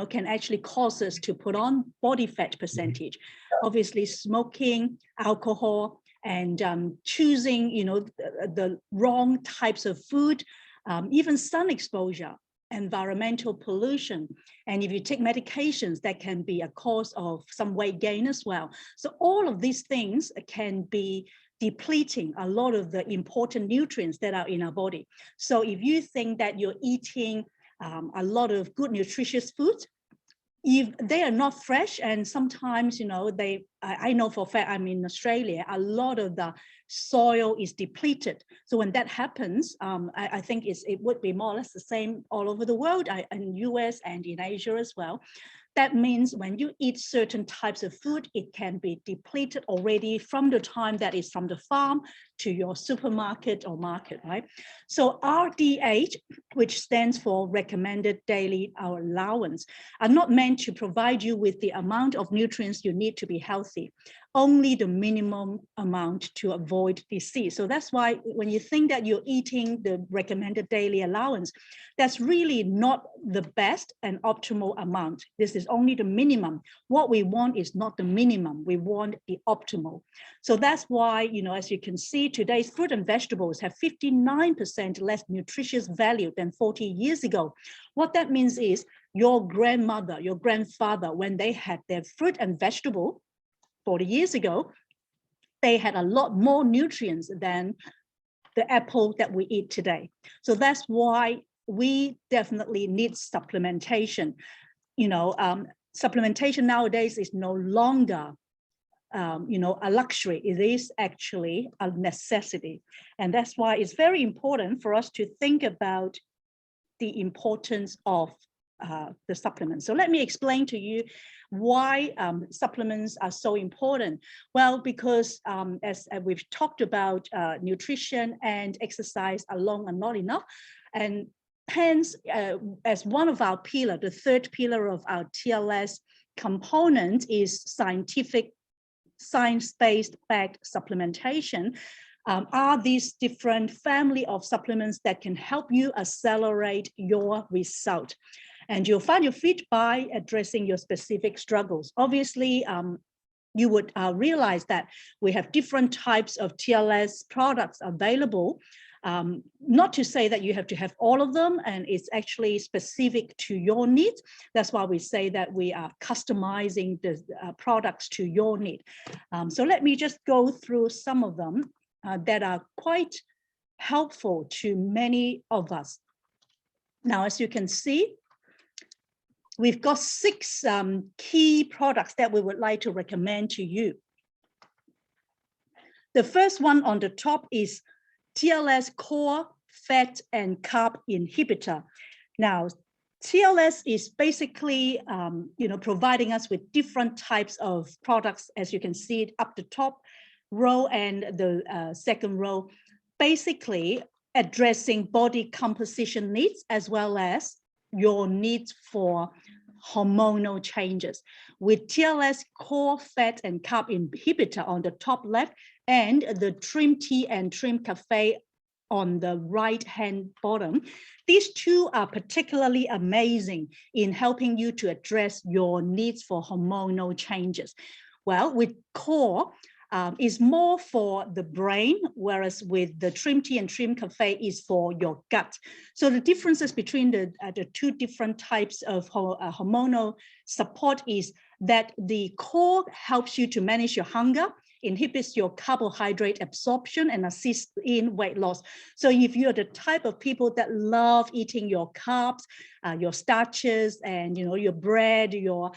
Speaker 1: can actually cause us to put on body fat percentage. Obviously, smoking, alcohol, and choosing, the wrong types of food, even sun exposure, environmental pollution. And if you take medications, that can be a cause of some weight gain as well. So all of these things can be depleting a lot of the important nutrients that are in our body. So if you think that you're eating a lot of good nutritious foods, if they are not fresh, and sometimes, I know for a fact, I'm in Australia, a lot of the soil is depleted. So when that happens, I think it would be more or less the same all over the world, in US and in Asia as well. That means when you eat certain types of food, it can be depleted already from the time that is from the farm to your supermarket or market, right? So RDH, which stands for recommended daily allowance, are not meant to provide you with the amount of nutrients you need to be healthy, only the minimum amount to avoid disease. So that's why when you think that you're eating the recommended daily allowance, that's really not the best and optimal amount. This is only the minimum. What we want is not the minimum, we want the optimal. So that's why, you know, as you can see, today's fruit and vegetables have 59% less nutritious value than 40 years ago. What that means is your grandmother, your grandfather, when they had their fruit and vegetable 40 years ago, they had a lot more nutrients than the apple that we eat today. So that's why we definitely need supplementation. You know, supplementation nowadays is no longer, you know, a luxury. It is actually a necessity. And that's why it's very important for us to think about the importance of the supplements. So let me explain to you why supplements are so important. Well, because as we've talked about, nutrition and exercise alone are not enough. And hence, as one of our pillars, the third pillar of our TLS component is science-based backed supplementation. Are these different family of supplements that can help you accelerate your result. And you'll find your fit by addressing your specific struggles. Obviously, you would realize that we have different types of TLS products available. Not to say that you have to have all of them, and it's actually specific to your needs. That's why we say that we are customizing the products to your need. So let me just go through some of them that are quite helpful to many of us. Now, as you can see, we've got 6 key products that we would like to recommend to you. The first one on the top is TLS Core Fat and Carb Inhibitor. Now, TLS is basically, you know, providing us with different types of products, as you can see it up the top row and the second row, basically addressing body composition needs as well as your needs for hormonal changes. With TLS Core Fat and Carb Inhibitor on the top left and the Trim Tea and Trim Cafe on the right-hand bottom, these two are particularly amazing in helping you to address your needs for hormonal changes. Well, with Core, is more for the brain, whereas with the Trim Tea and Trim Cafe is for your gut. So the differences between the two different types of hormonal support is that the Core helps you to manage your hunger, inhibits your carbohydrate absorption, and assists in weight loss. So if you're the type of people that love eating your carbs, your starches, and your bread, your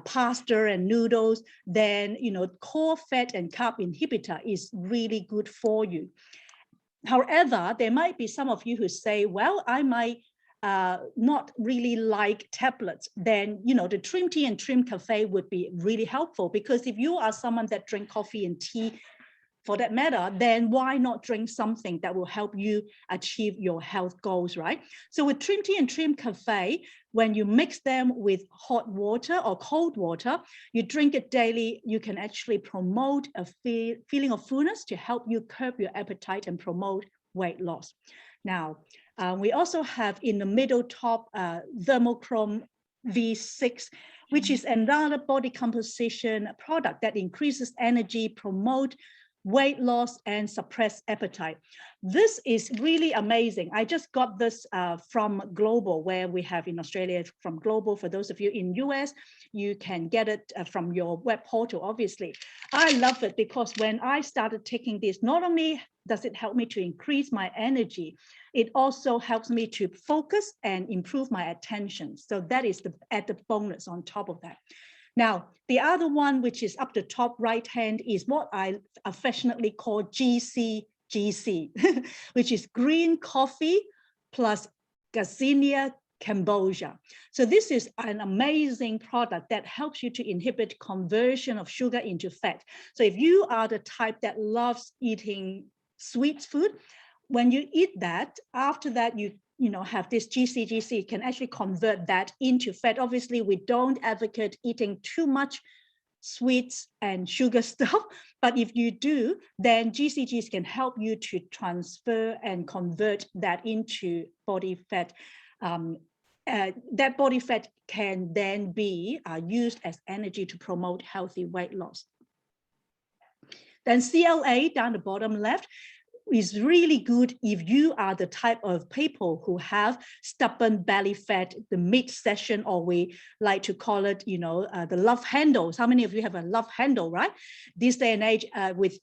Speaker 1: pasta and noodles, then Core Fat and Carb Inhibitor is really good for you. However, there might be some of you who say, well, I might not really like tablets. Then the Trim Tea and Trim Cafe would be really helpful, because if you are someone that drink coffee and tea, for that matter, then why not drink something that will help you achieve your health goals, right? So with Trim Tea and Trim Cafe, when you mix them with hot water or cold water, you drink it daily, you can actually promote a feeling of fullness to help you curb your appetite and promote weight loss. Now, we also have in the middle top Thermochrome V6, which is another body composition product that increases energy, promote weight loss, and suppress appetite. This is really amazing. I just got this from Global, where we have in Australia from Global. For those of you in US, you can get it from your web portal, obviously. I love it because when I started taking this, not only does it help me to increase my energy, it also helps me to focus and improve my attention. So that is the added bonus on top of that. Now, the other one, which is up the top right hand, is what I affectionately call GC, which is green coffee plus Glycemic Cambogia. So this is an amazing product that helps you to inhibit conversion of sugar into fat. So if you are the type that loves eating sweet food. When you eat that, after that, you have this GCGC, can actually convert that into fat. Obviously, we don't advocate eating too much sweets and sugar stuff, but if you do, then GCGs can help you to transfer and convert that into body fat. That body fat can then be used as energy to promote healthy weight loss. Then CLA down the bottom left is really good if you are the type of people who have stubborn belly fat, the midsection, or we like to call it, the love handles. How many of you have a love handle, right? This day and age with,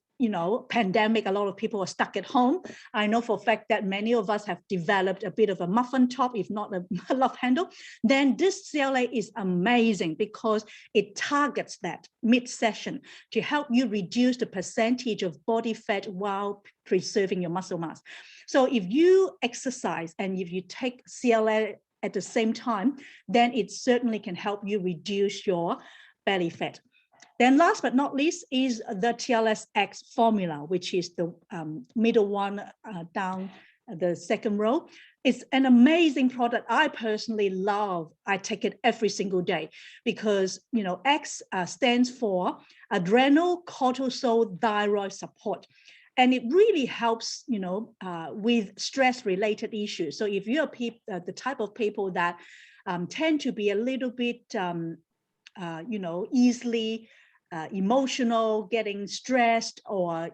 Speaker 1: pandemic, a lot of people are stuck at home. I know for a fact that many of us have developed a bit of a muffin top, if not a love handle. Then this CLA is amazing because it targets that midsection to help you reduce the percentage of body fat while preserving your muscle mass. So if you exercise and if you take CLA at the same time, then it certainly can help you reduce your belly fat. Then last but not least is the Tlsx Formula, which is the middle one down the second row. It's an amazing product. I personally love. I take it every single day because, X stands for adrenal cortisol thyroid support. And it really helps, with stress-related issues. So if you're the type of people that tend to be a little bit, easily emotional, getting stressed, or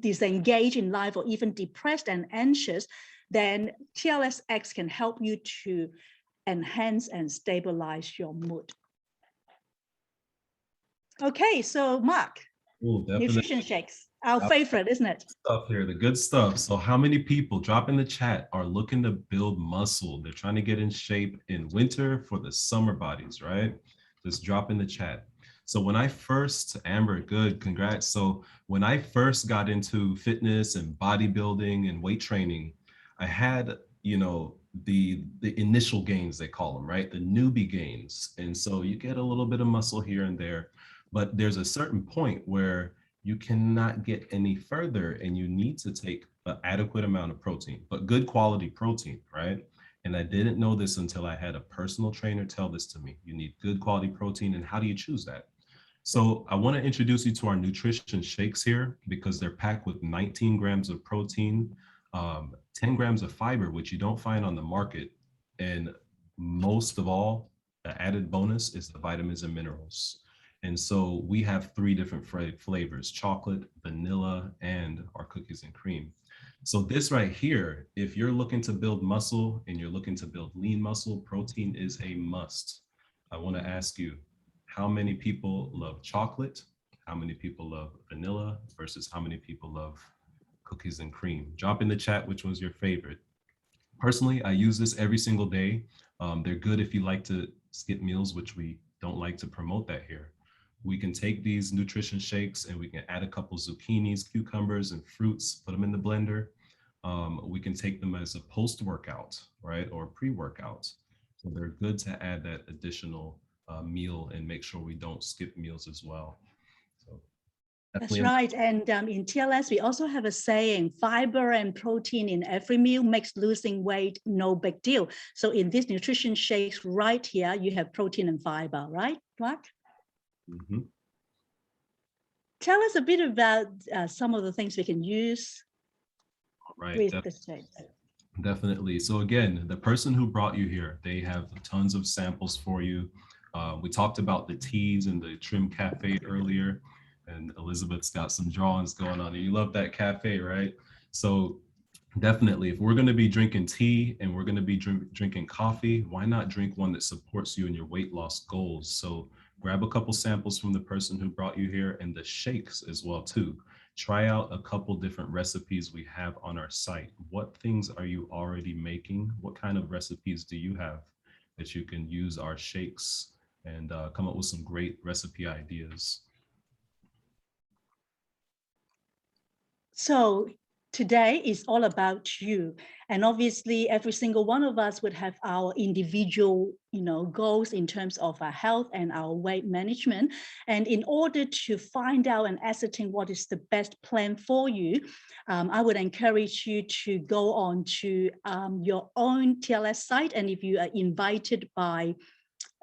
Speaker 1: disengaged in life, or even depressed and anxious, then Tlsx can help you to enhance and stabilize your mood. Okay, so Marc, nutrition shakes, our favorite, isn't it?
Speaker 2: Stuff here, the good stuff. So how many people, drop in the chat, are looking to build muscle? They're trying to get in shape in winter for the summer bodies, right? Just drop in the chat. So when I first, Amber, good, congrats. So when I first got into fitness and bodybuilding and weight training, I had, the initial gains, they call them, right? The newbie gains. And so you get a little bit of muscle here and there, but there's a certain point where you cannot get any further and you need to take an adequate amount of protein, but good quality protein, right? And I didn't know this until I had a personal trainer tell this to me. You need good quality protein, and how do you choose that? So I want to introduce you to our nutrition shakes here because they're packed with 19 grams of protein, 10 grams of fiber, which you don't find on the market. And most of all, the added bonus is the vitamins and minerals. And so we have 3 different flavors: chocolate, vanilla, and our cookies and cream. So this right here, if you're looking to build muscle and you're looking to build lean muscle, protein is a must. I want to ask you, how many people love chocolate? How many people love vanilla versus how many people love cookies and cream? Drop in the chat which one's your favorite. Personally, I use this every single day. They're good if you like to skip meals, which we don't like to promote that here. We can take these nutrition shakes and we can add a couple zucchinis, cucumbers, and fruits, put them in the blender. We can take them as a post-workout, right, or pre-workout. So they're good to add that additional meal and make sure we don't skip meals as well. So
Speaker 1: that's right. And in TLS, we also have a saying, fiber and protein in every meal makes losing weight no big deal. So in these nutrition shakes right here, you have protein and fiber, right, Marc?
Speaker 2: Mm-hmm.
Speaker 1: Tell us a bit about some of the things we can use with the shakes.
Speaker 2: Definitely. So again, the person who brought you here, they have tons of samples for you. We talked about the teas and the Trim Cafe earlier, and Elizabeth's got some drawings going on. You love that cafe, right? So definitely, if we're going to be drinking tea and we're going to be drinking coffee, why not drink one that supports you in your weight loss goals? So grab a couple samples from the person who brought you here, and the shakes as well too. Try out a couple different recipes we have on our site. What things are you already making? What kind of recipes do you have that you can use our shakes and come up with some great recipe ideas?
Speaker 1: So today is all about you. And obviously every single one of us would have our individual, goals in terms of our health and our weight management. And in order to find out and ascertain what is the best plan for you, I would encourage you to go on to your own TLS site. And if you are invited by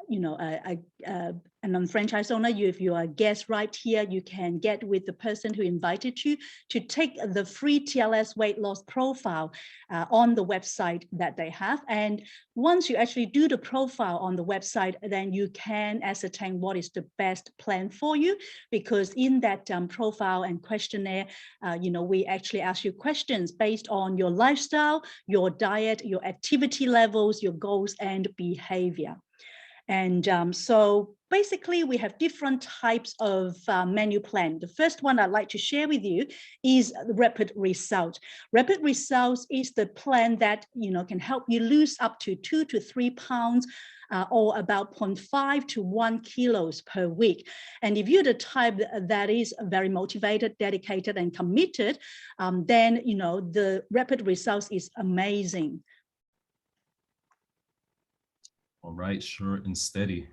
Speaker 1: an unfranchised owner, if you are a guest right here, you can get with the person who invited you to take the free TLS weight loss profile on the website that they have. And once you actually do the profile on the website, then you can ascertain what is the best plan for you, because in that profile and questionnaire, we actually ask you questions based on your lifestyle, your diet, your activity levels, your goals and behavior. And so basically we have different types of menu plan. The first one I'd like to share with you is the Rapid Result. Rapid Results is the plan that, can help you lose up to 2 to 3 pounds or about 0.5 to 1 kilos per week. And if you're the type that is very motivated, dedicated, and committed, then, the Rapid Results is amazing.
Speaker 2: All right, sure and steady.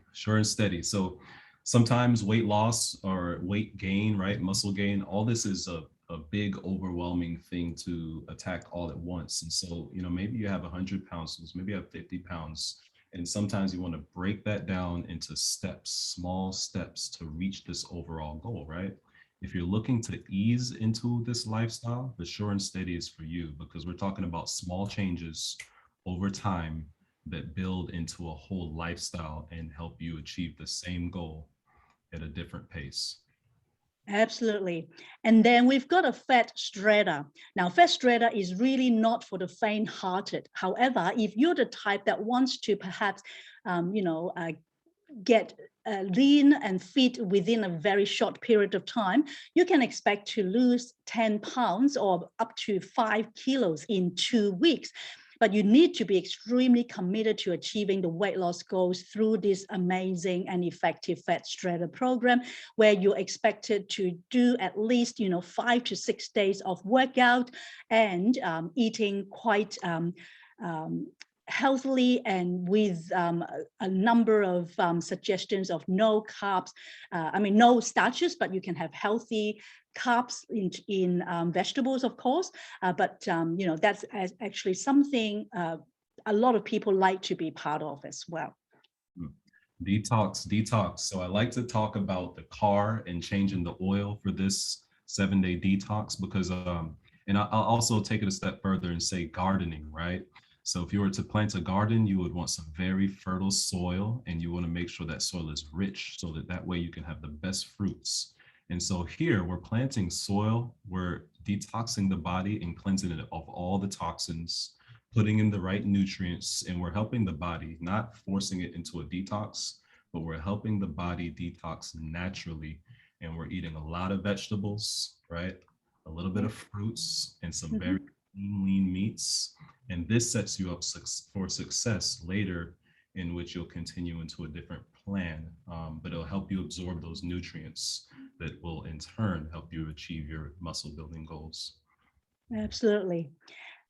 Speaker 2: So sometimes weight loss or weight gain, right? Muscle gain, all this is a big overwhelming thing to attack all at once. And so, maybe you have 100 pounds, maybe you have 50 pounds. And sometimes you want to break that down into steps, small steps to reach this overall goal, right? If you're looking to ease into this lifestyle, the sure and steady is for you, because we're talking about small changes over time that build into a whole lifestyle and help you achieve the same goal at a different pace.
Speaker 1: Absolutely. And then we've got a fat shredder. Now, fat shredder is really not for the faint-hearted. However, if you're the type that wants to perhaps, get lean and fit within a very short period of time, you can expect to lose 10 pounds or up to 5 kilos in 2 weeks. But you need to be extremely committed to achieving the weight loss goals through this amazing and effective fat shredder program, where you're expected to do at least, 5 to 6 days of workout and eating quite healthily and with a number of suggestions of no carbs, no starches, but you can have healthy carbs in vegetables, of course, but that's actually something a lot of people like to be part of as well.
Speaker 2: Detox. So I like to talk about the car and changing the oil for this 7-day detox, because and I'll also take it a step further and say gardening, right? So if you were to plant a garden, you would want some very fertile soil, and you want to make sure that soil is rich so that way you can have the best fruits. And so here we're planting soil, we're detoxing the body and cleansing it of all the toxins, putting in the right nutrients, and we're helping the body, not forcing it into a detox, but we're helping the body detox naturally. And we're eating a lot of vegetables, right? A little bit of fruits and some very lean meats. And this sets you up for success later, in which you'll continue into a different plan, but it'll help you absorb those nutrients that will in turn help you achieve your muscle building goals.
Speaker 1: Absolutely.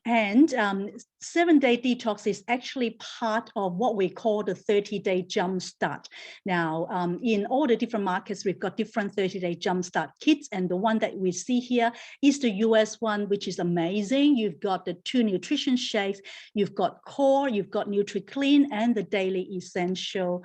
Speaker 1: And 7-day detox is actually part of what we call the 30-day jumpstart. Now, in all the different markets, we've got different 30-day jumpstart kits. And the one that we see here is the US one, which is amazing. You've got the 2 nutrition shakes, you've got Core, you've got NutriClean, and the Daily Essential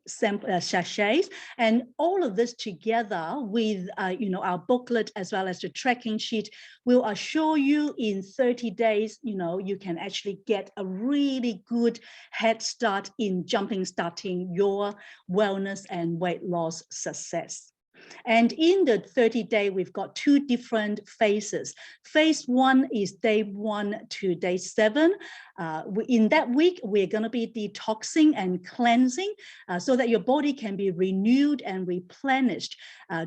Speaker 1: sachets, and all of this together with our booklet as well as the tracking sheet will assure you in 30 days you can actually get a really good head start in starting your wellness and weight loss success. And in the 30-day, we've got 2 different phases. Phase 1 is day 1 to day 7. In that week, we're going to be detoxing and cleansing so that your body can be renewed and replenished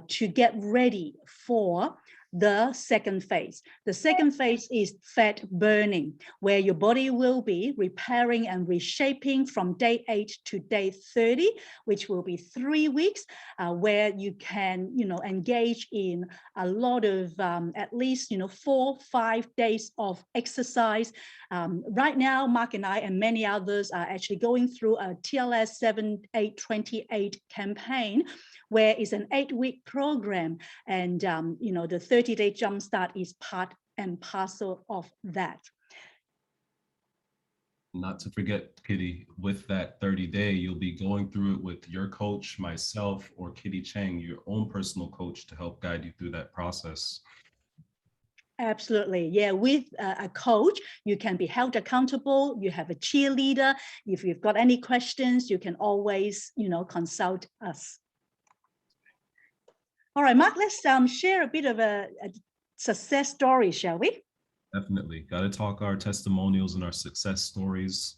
Speaker 1: to get ready for the second phase. The second phase is fat burning, where your body will be repairing and reshaping from day 8 to day 30, which will be 3 weeks, where you can, engage in a lot of at least, 4-5 days of exercise. Right now, Marc and I and many others are actually going through a TLS 7828 campaign, where it's an 8-week program, and the 30-day jumpstart is part and parcel of that.
Speaker 2: Not to forget, Kitty, with that 30-day, you'll be going through it with your coach, myself, or Kitty Cheng, your own personal coach, to help guide you through that process.
Speaker 1: Absolutely. Yeah, with a coach, you can be held accountable. You have a cheerleader. If you've got any questions, you can always, consult us. All right, Marc, let's share a bit of a success story, shall we?
Speaker 2: Definitely. Got to talk our testimonials and our success stories.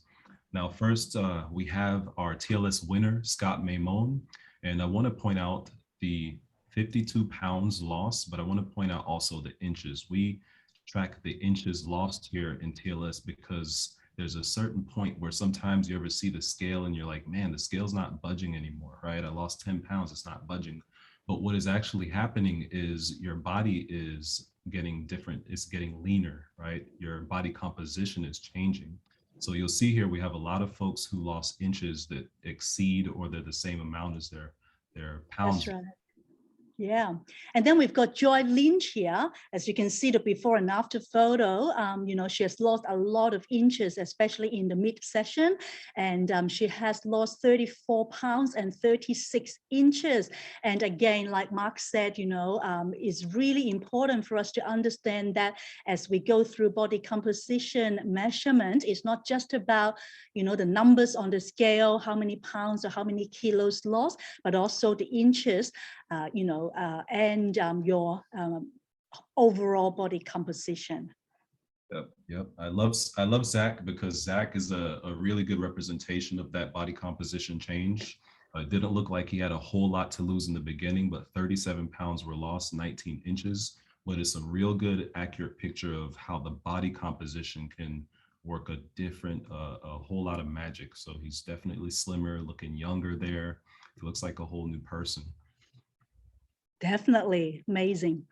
Speaker 2: Now, first, we have our TLS winner, Scott Maimon. And I want to point out the 52 pounds lost, but I want to point out also the inches. We track the inches lost here in TLS because there's a certain point where sometimes you ever see the scale and you're like, man, the scale's not budging anymore, right? I lost 10 pounds, it's not budging. But what is actually happening is your body is getting different, it's getting leaner, right? Your body composition is changing. So you'll see here, we have a lot of folks who lost inches that exceed or they're the same amount as their pounds.
Speaker 1: That's right. Yeah, and then we've got Joy Lynch here. As you can see the before and after photo, she has lost a lot of inches, especially in the mid-session, and she has lost 34 pounds and 36 inches. And again, like Marc said, it's really important for us to understand that as we go through body composition measurement, it's not just about, the numbers on the scale, how many pounds or how many kilos lost, but also the inches, and your overall body composition.
Speaker 2: Yep. I love Zach because Zach is a really good representation of that body composition change. It didn't look like he had a whole lot to lose in the beginning, but 37 pounds were lost, 19 inches. But it's a real good, accurate picture of how the body composition can work a whole lot of magic. So he's definitely slimmer, looking younger there. He looks like a whole new person.
Speaker 1: Definitely amazing.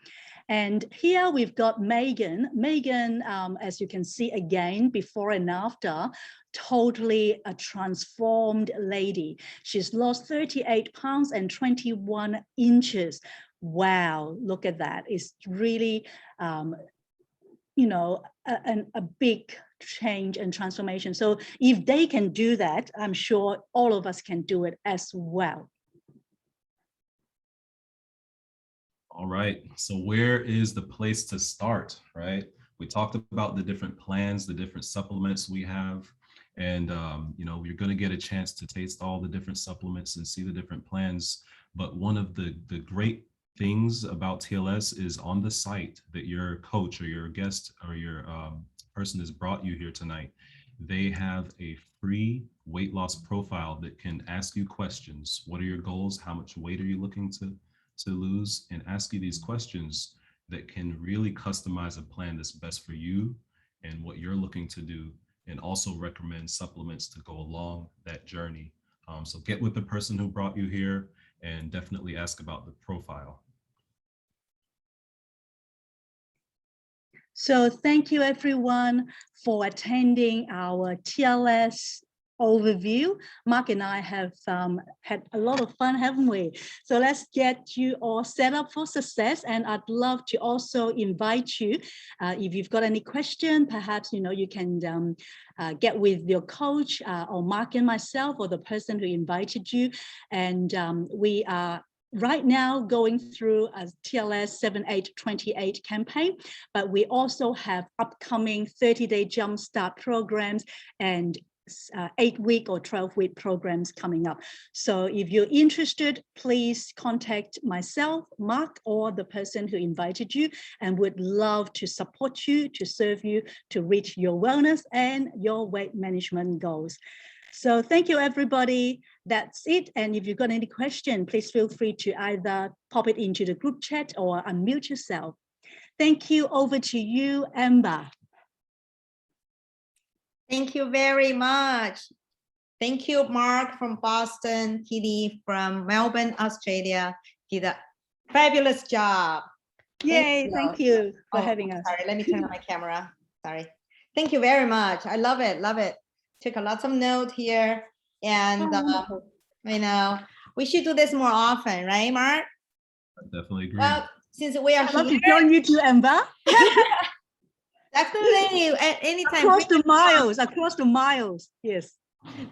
Speaker 1: And here we've got Megan. Megan, as you can see again, before and after, totally a transformed lady. She's lost 38 pounds and 21 inches. Wow, look at that. It's really, a big change and transformation. So if they can do that, I'm sure all of us can do it as well.
Speaker 2: All right, so where is the place to start, right? We talked about the different plans, the different supplements we have, and you're gonna get a chance to taste all the different supplements and see the different plans. But one of the great things about TLS is on the site that your coach or your guest or your person has brought you here tonight, they have a free weight loss profile that can ask you questions. What are your goals? How much weight are you looking to lose? And ask you these questions that can really customize a plan that's best for you and what you're looking to do, and also recommend supplements to go along that journey. So get with the person who brought you here and definitely ask about the profile.
Speaker 1: So thank you everyone for attending our TLS overview. Marc and I have had a lot of fun, haven't we? So let's get you all set up for success. And I'd love to also invite you, if you've got any question, perhaps you can get with your coach or Marc and myself or the person who invited you. And we are right now going through a TLS 7828 campaign, but we also have upcoming 30-day jumpstart programs and 8-week or 12-week programs coming up. So if you're interested, please contact myself, Marc, or the person who invited you, and would love to support you, to serve you, to reach your wellness and your weight management goals. So thank you, everybody. That's it. And if you've got any question, please feel free to either pop it into the group chat or unmute yourself. Thank you. Over to you, Amber.
Speaker 3: Thank you very much. Thank you, Mark from Boston, Kitty from Melbourne, Australia. Did a fabulous job.
Speaker 1: Yay, thank you for having us.
Speaker 3: Sorry, let me turn on my camera. Sorry. Thank you very much. I love it, love it. Took a lots of notes here. And, you know, we should do this more often, right, Mark?
Speaker 2: I definitely agree.
Speaker 3: Well, since we are
Speaker 1: I'd love
Speaker 3: here,
Speaker 1: to join you too, Amber.
Speaker 3: definitely at any time.
Speaker 1: Across the miles, yes.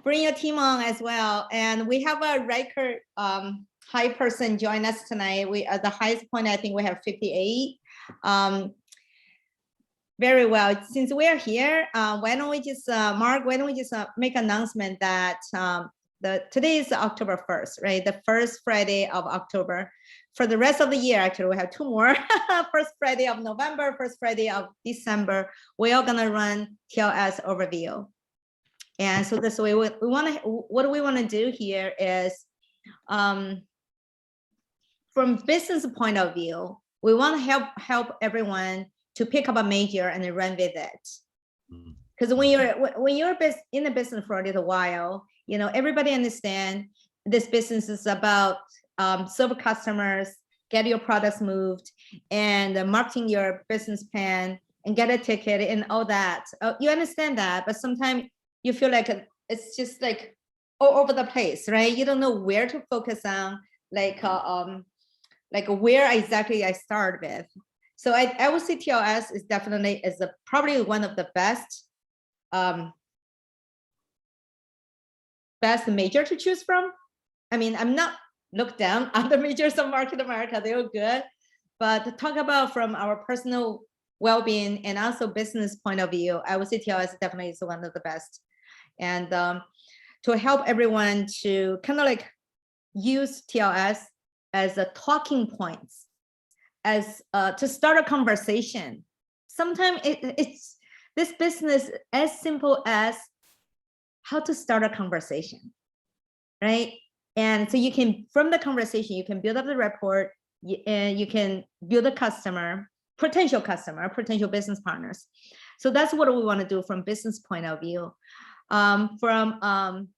Speaker 3: Bring your team on as well. And we have a record high person join us tonight. We at the highest point, I think we have 58. Very well. Since we're here, why don't we just, Mark, why don't we just make announcement that today is October 1st, right? The first Friday of October. For the rest of the year, actually, we have 2 more. First Friday of November, first Friday of December, we are gonna run TLS overview. And so this way, what we want to do here is, from business point of view, we want to help everyone to pick up a major and then run with it. Because when you're in the business for a little while, you know, everybody understand this business is about serve customers, get your products moved, and marketing your business plan and get a ticket and all that. You understand that, but sometimes you feel like it's just like all over the place, right? You don't know where to focus on, like where exactly I start with. So I would say TLS is definitely probably one of the best major to choose from. I mean, I'm not looked down on the majors of Market America, they were good, but to talk about from our personal well-being and also business point of view, I would say TLS definitely is one of the best. And to help everyone to kind of like use TLS as a talking points, as to start a conversation. Sometimes it's this business as simple as how to start a conversation, right? And so you can, from the conversation, you can build up the rapport, and you can build a customer, potential business partners. So that's what we want to do from business point of view. From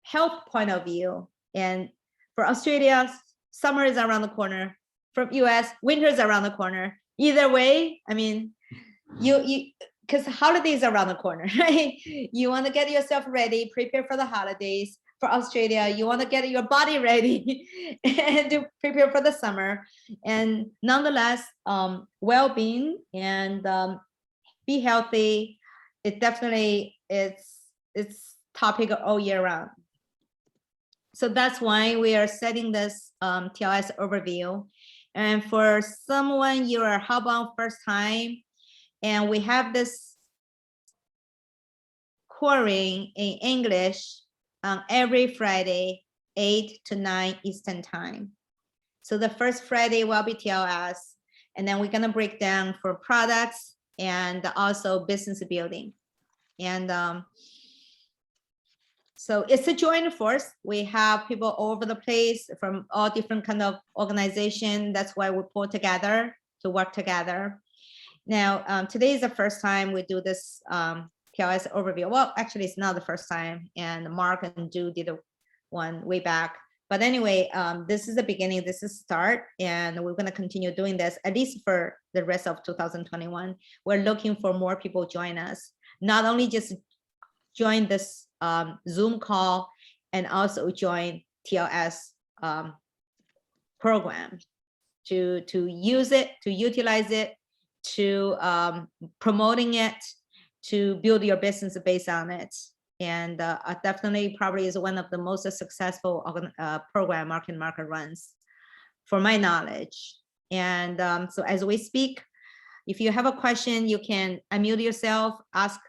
Speaker 3: health point of view, and for Australia, summer is around the corner. From US, winter is around the corner. Either way, I mean, because holidays are around the corner, right? You want to get yourself ready, prepare for the holidays. For Australia, you want to get your body ready and to prepare for the summer. And nonetheless, well-being and be healthy, it definitely it's topic all year round. So that's why we are setting this TLS overview. And for someone you are hubbound first time, and we have this course in English on every Friday, 8 to 9 Eastern time. So the first Friday will be TLS, and then we're gonna break down for products and also business building. And so it's a joint force. We have people all over the place from all different kind of organization. That's why we pull together to work together. Now, today is the first time we do this TLS overview. Well, actually, it's not the first time, and Mark and Ju did one way back. But anyway, this is the beginning, this is start, and we're gonna continue doing this, at least for the rest of 2021. We're looking for more people join us, not only just join this Zoom call, and also join TLS program to use it, to utilize it, to promoting it, to build your business based on it. And definitely probably is one of the most successful program Marc runs, for my knowledge. And so as we speak, if you have a question, you can unmute yourself, ask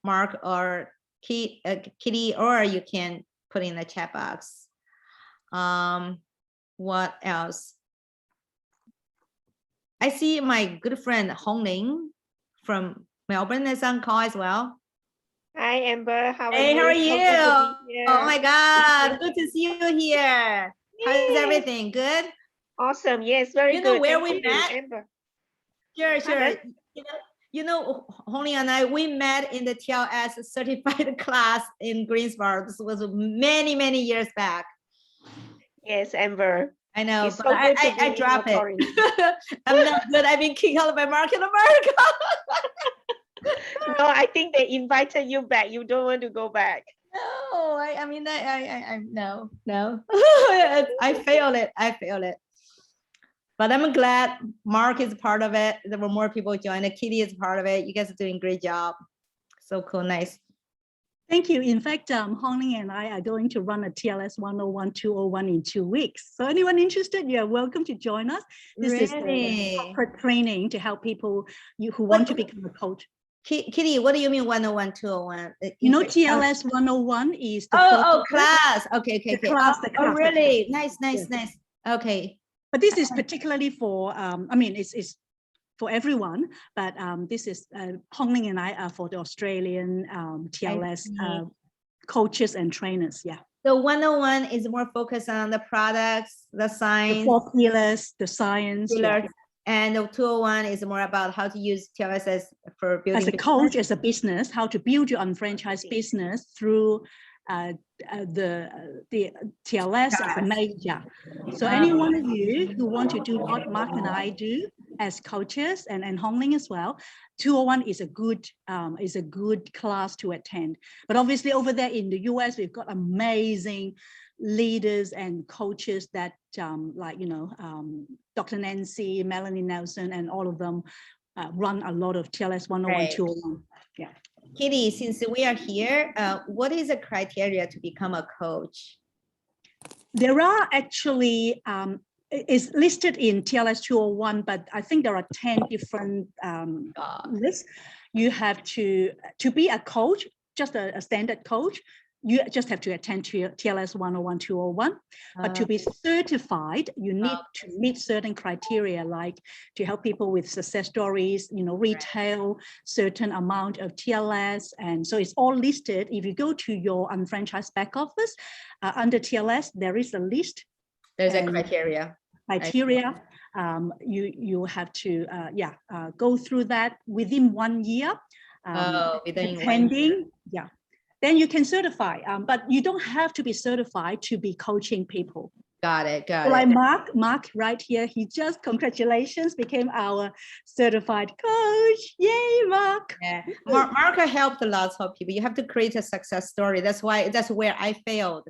Speaker 3: Marc or Kitty, or you can put in the chat box. What else? I see my good friend Hong Ling from Melbourne is on call as well.
Speaker 8: Hi, Amber. How are
Speaker 3: Hey,
Speaker 8: you?
Speaker 3: how are you?
Speaker 8: So good to be here.
Speaker 3: Oh my God, good to see you here. How's everything? Good?
Speaker 8: Awesome. Yes, very
Speaker 3: You know
Speaker 8: good.
Speaker 3: where
Speaker 8: Thank
Speaker 3: we
Speaker 8: you,
Speaker 3: met?
Speaker 8: Amber.
Speaker 3: Sure.
Speaker 8: Okay.
Speaker 3: Honey and I, we met in the TLS certified class in Greensboro. This was many, many years back.
Speaker 8: Yes, Amber.
Speaker 3: I know,
Speaker 8: It's
Speaker 3: but
Speaker 8: so good to
Speaker 3: I
Speaker 8: be
Speaker 3: dropped
Speaker 8: in your
Speaker 3: it. I'm not good. I've been kicked out by Marc in America.
Speaker 8: No, I think they invited you back. You don't want to go back.
Speaker 3: No, I mean, no. I failed it. But I'm glad Marc is part of it. There were more people joining. Kitty is part of it. You guys are doing a great job. So cool, nice.
Speaker 1: Thank you. In fact, Hong and I are going to run a TLS 101, 201 in 2 weeks. So anyone interested, you're welcome to join us. This is the corporate training to help people who want to become a coach.
Speaker 3: Kitty, what do you mean 101, 201?
Speaker 1: You know, TLS 101 is the
Speaker 3: class. Okay.
Speaker 1: Class.
Speaker 3: Oh, really? Nice. Okay.
Speaker 1: But this is particularly for, I mean, it's for everyone, but this is Hong and I are for the Australian TLS coaches and trainers. Yeah.
Speaker 3: So 101 is more focused on the products, the science,
Speaker 1: the 4 pillars, the science.
Speaker 3: Pillars, and the 201 is more about how to use TLS for building
Speaker 1: as a coach, as a business, how to build your unfranchised business through the TLS as a major. So any one of you who want to do what Marc and I do as coaches and Hong Ling as well, 201 is a good class to attend. But obviously over there in the US, we've got amazing leaders and coaches that like, you know, Dr. Nancy, Melanie Nelson, and all of them run a lot of TLS 101, 201. Yeah.
Speaker 3: Kitty, since we are here, what is the criteria to become a coach?
Speaker 1: There are actually, it's listed in TLS 201, but I think there are 10 different lists. You have to be a coach, just a standard coach, you just have to attend to TLS 101, 201. But to be certified, you need to meet certain criteria, like to help people with success stories, you know, retail, certain amount of TLS. And so it's all listed. If you go to your unfranchised back office, under TLS, there is a list.
Speaker 3: There's a criteria.
Speaker 1: You have to, go through that within 1 year.
Speaker 3: Within
Speaker 1: depending, then you can certify, but you don't have to be certified to be coaching people.
Speaker 3: Got it.
Speaker 1: Like Marc right here, he just, congratulations, became our certified coach. Yay, Marc.
Speaker 3: Yeah. Marc helped lots of people. You have to create a success story. That's where I failed.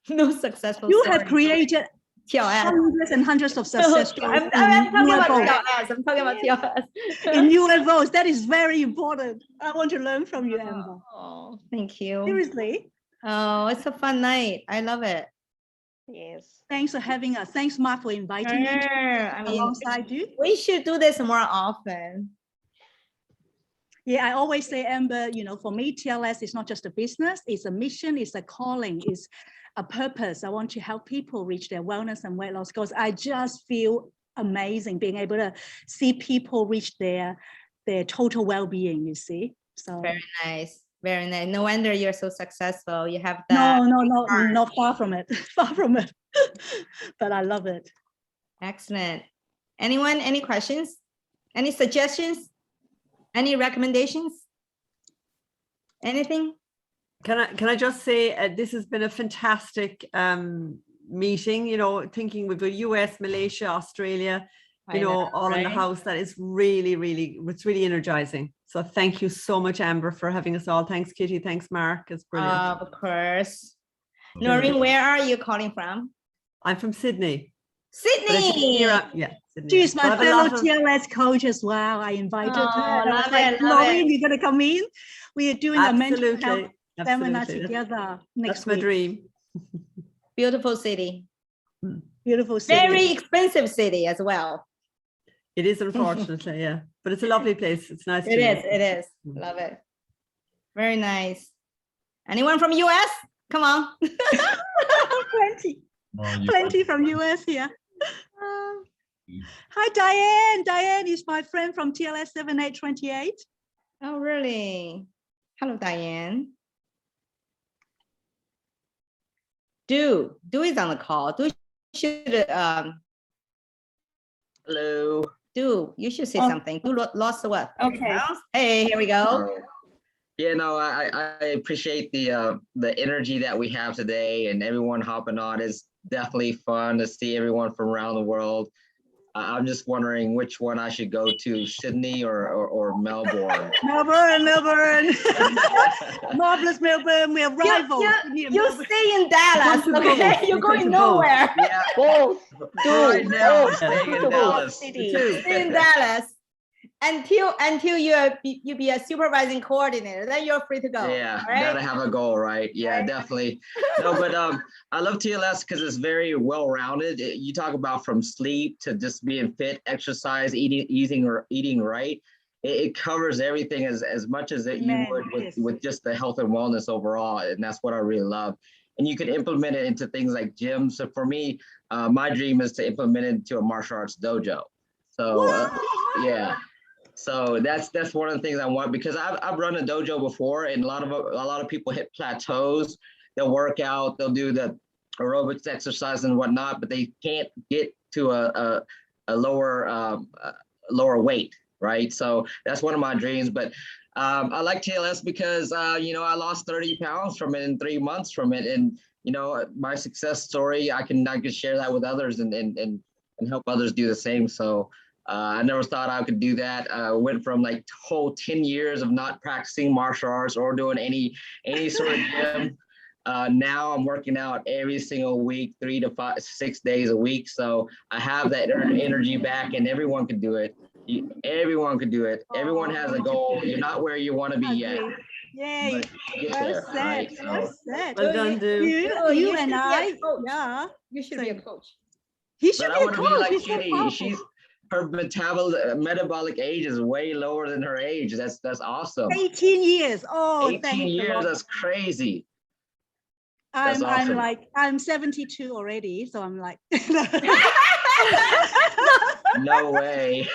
Speaker 3: No successful
Speaker 1: You
Speaker 3: story.
Speaker 1: have created hundreds and hundreds of success stories.
Speaker 3: I'm talking about TLS. I'm talking about TLS.
Speaker 1: In UFOs, that is very important. I want to learn from you, Amber.
Speaker 3: Oh, thank you.
Speaker 1: Seriously.
Speaker 3: Oh, it's a fun night. I love it.
Speaker 8: Yes.
Speaker 1: Thanks for having us. Thanks, Marc, for inviting me alongside you.
Speaker 3: We should do this more often.
Speaker 1: Yeah, I always say, Amber, you know, for me, TLS is not just a business, it's a mission, it's a calling, it's a purpose. I want to help people reach their wellness and weight loss goals. I just feel amazing being able to see people reach their total well-being, you see. So
Speaker 3: very nice. No wonder you're so successful. You have that.
Speaker 1: No, not far from it. Far from it. But I love it.
Speaker 3: Excellent. Anyone, any questions? Any suggestions? Any recommendations? Anything?
Speaker 9: Can I just say this has been a fantastic meeting, you know, thinking with the US, Malaysia, Australia, you know, all in the house. That is really, it's really energizing. So thank you so much, Amber, for having us all. Thanks, Kitty. Thanks, Marc. It's brilliant.
Speaker 3: Of course. Noreen, where are you calling from?
Speaker 9: I'm from Sydney.
Speaker 3: Sydney.
Speaker 9: Yeah. Sydney.
Speaker 1: She's my fellow TLS coach as well. I invited her. Noreen, you're going to come in? We are doing a mental health seminar together next week.
Speaker 9: That's my dream.
Speaker 3: Beautiful city.
Speaker 1: Beautiful city.
Speaker 3: Very expensive city as well.
Speaker 9: It is, unfortunately, yeah. But it's a lovely place. It's nice.
Speaker 3: It is. Love it. Very nice. Anyone from US? Come on.
Speaker 1: Plenty from US here. Hi, Diane. Diane is my friend from TLS 7828.
Speaker 3: Oh, really? Hello, Diane. Do is on the call. Do should hello. Do you should say
Speaker 10: Oh.
Speaker 3: something. You lost the what?
Speaker 10: Okay.
Speaker 3: Hey, here we go.
Speaker 11: Yeah, no, I appreciate the energy that we have today and everyone hopping on. It's definitely fun to see everyone from around the world. I'm just wondering which one I should go to, Sydney or Melbourne.
Speaker 1: Melbourne. Marvelous Melbourne. We are rivals.
Speaker 3: You stay in Dallas, okay? You're going nowhere.
Speaker 11: Yeah,
Speaker 8: Both.
Speaker 11: right now I'm
Speaker 8: both.
Speaker 11: staying in
Speaker 8: Both
Speaker 11: Dallas.
Speaker 8: cities.
Speaker 3: Stay in Dallas until you be a supervising coordinator. Then you're free to go.
Speaker 11: Yeah,
Speaker 3: right?
Speaker 11: gotta have a goal, right? Yeah, definitely. No, but I love TLS because it's very well-rounded. You talk about from sleep to just being fit, exercise, eating right. It covers everything as much as that you would with just the health and wellness overall, and that's what I really love. And you can implement it into things like gyms. So for me, my dream is to implement it into a martial arts dojo. So yeah. So that's one of the things I want, because I've run a dojo before, and a lot of people hit plateaus. They'll work out, they'll do the aerobics exercise and whatnot, but they can't get to a lower weight, right? So that's one of my dreams. But I like TLS because I lost 30 pounds from it in 3 months from it, and my success story, I can share that with others and help others do the same. So. I never thought I could do that. Went from like whole 10 years of not practicing martial arts or doing any sort of gym. Now I'm working out every single week, 3 to 6 days a week. So I have that energy back, and everyone can do it. Everyone can do it. Everyone has a goal. You're not where you want to be yet.
Speaker 1: Yay.
Speaker 11: Well
Speaker 1: said. Well said.
Speaker 9: Well done, Du.
Speaker 1: You and I. Yeah.
Speaker 3: You should be a coach.
Speaker 1: He should
Speaker 11: But
Speaker 1: be
Speaker 11: I
Speaker 1: a
Speaker 11: want to
Speaker 1: coach.
Speaker 11: be like
Speaker 1: He's so
Speaker 11: Kitty.
Speaker 1: powerful.
Speaker 11: Her metabolic age is way lower than her age. That's awesome.
Speaker 1: 18 years. Oh,
Speaker 11: 18 years. That's crazy. That's awesome.
Speaker 1: I'm 72 already, so I'm like.
Speaker 11: No way.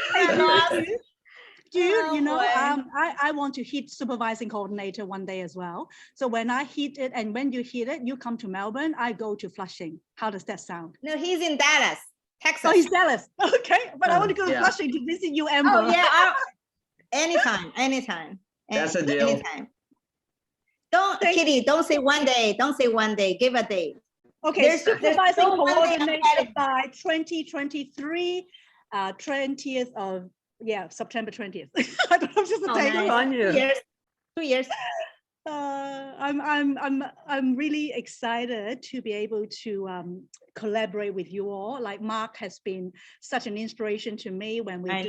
Speaker 1: I want to hit supervising coordinator one day as well. So when I hit it, and when you hit it, you come to Melbourne, I go to Flushing. How does that sound?
Speaker 3: No, he's in Dallas, Texas.
Speaker 1: Oh, he's Dallas. Okay, but I want to go to Flushing to visit you, Amber.
Speaker 3: Oh yeah, anytime.
Speaker 11: That's a deal.
Speaker 3: Anytime. Kitty, don't say one day. Don't say one day. Give a date.
Speaker 1: Okay, supervising coordinator by 2023, 20th of September 20th. I don't know, just a date.
Speaker 3: 2 years.
Speaker 1: I'm really excited to be able to collaborate with you all. Like Marc has been such an inspiration to me when we do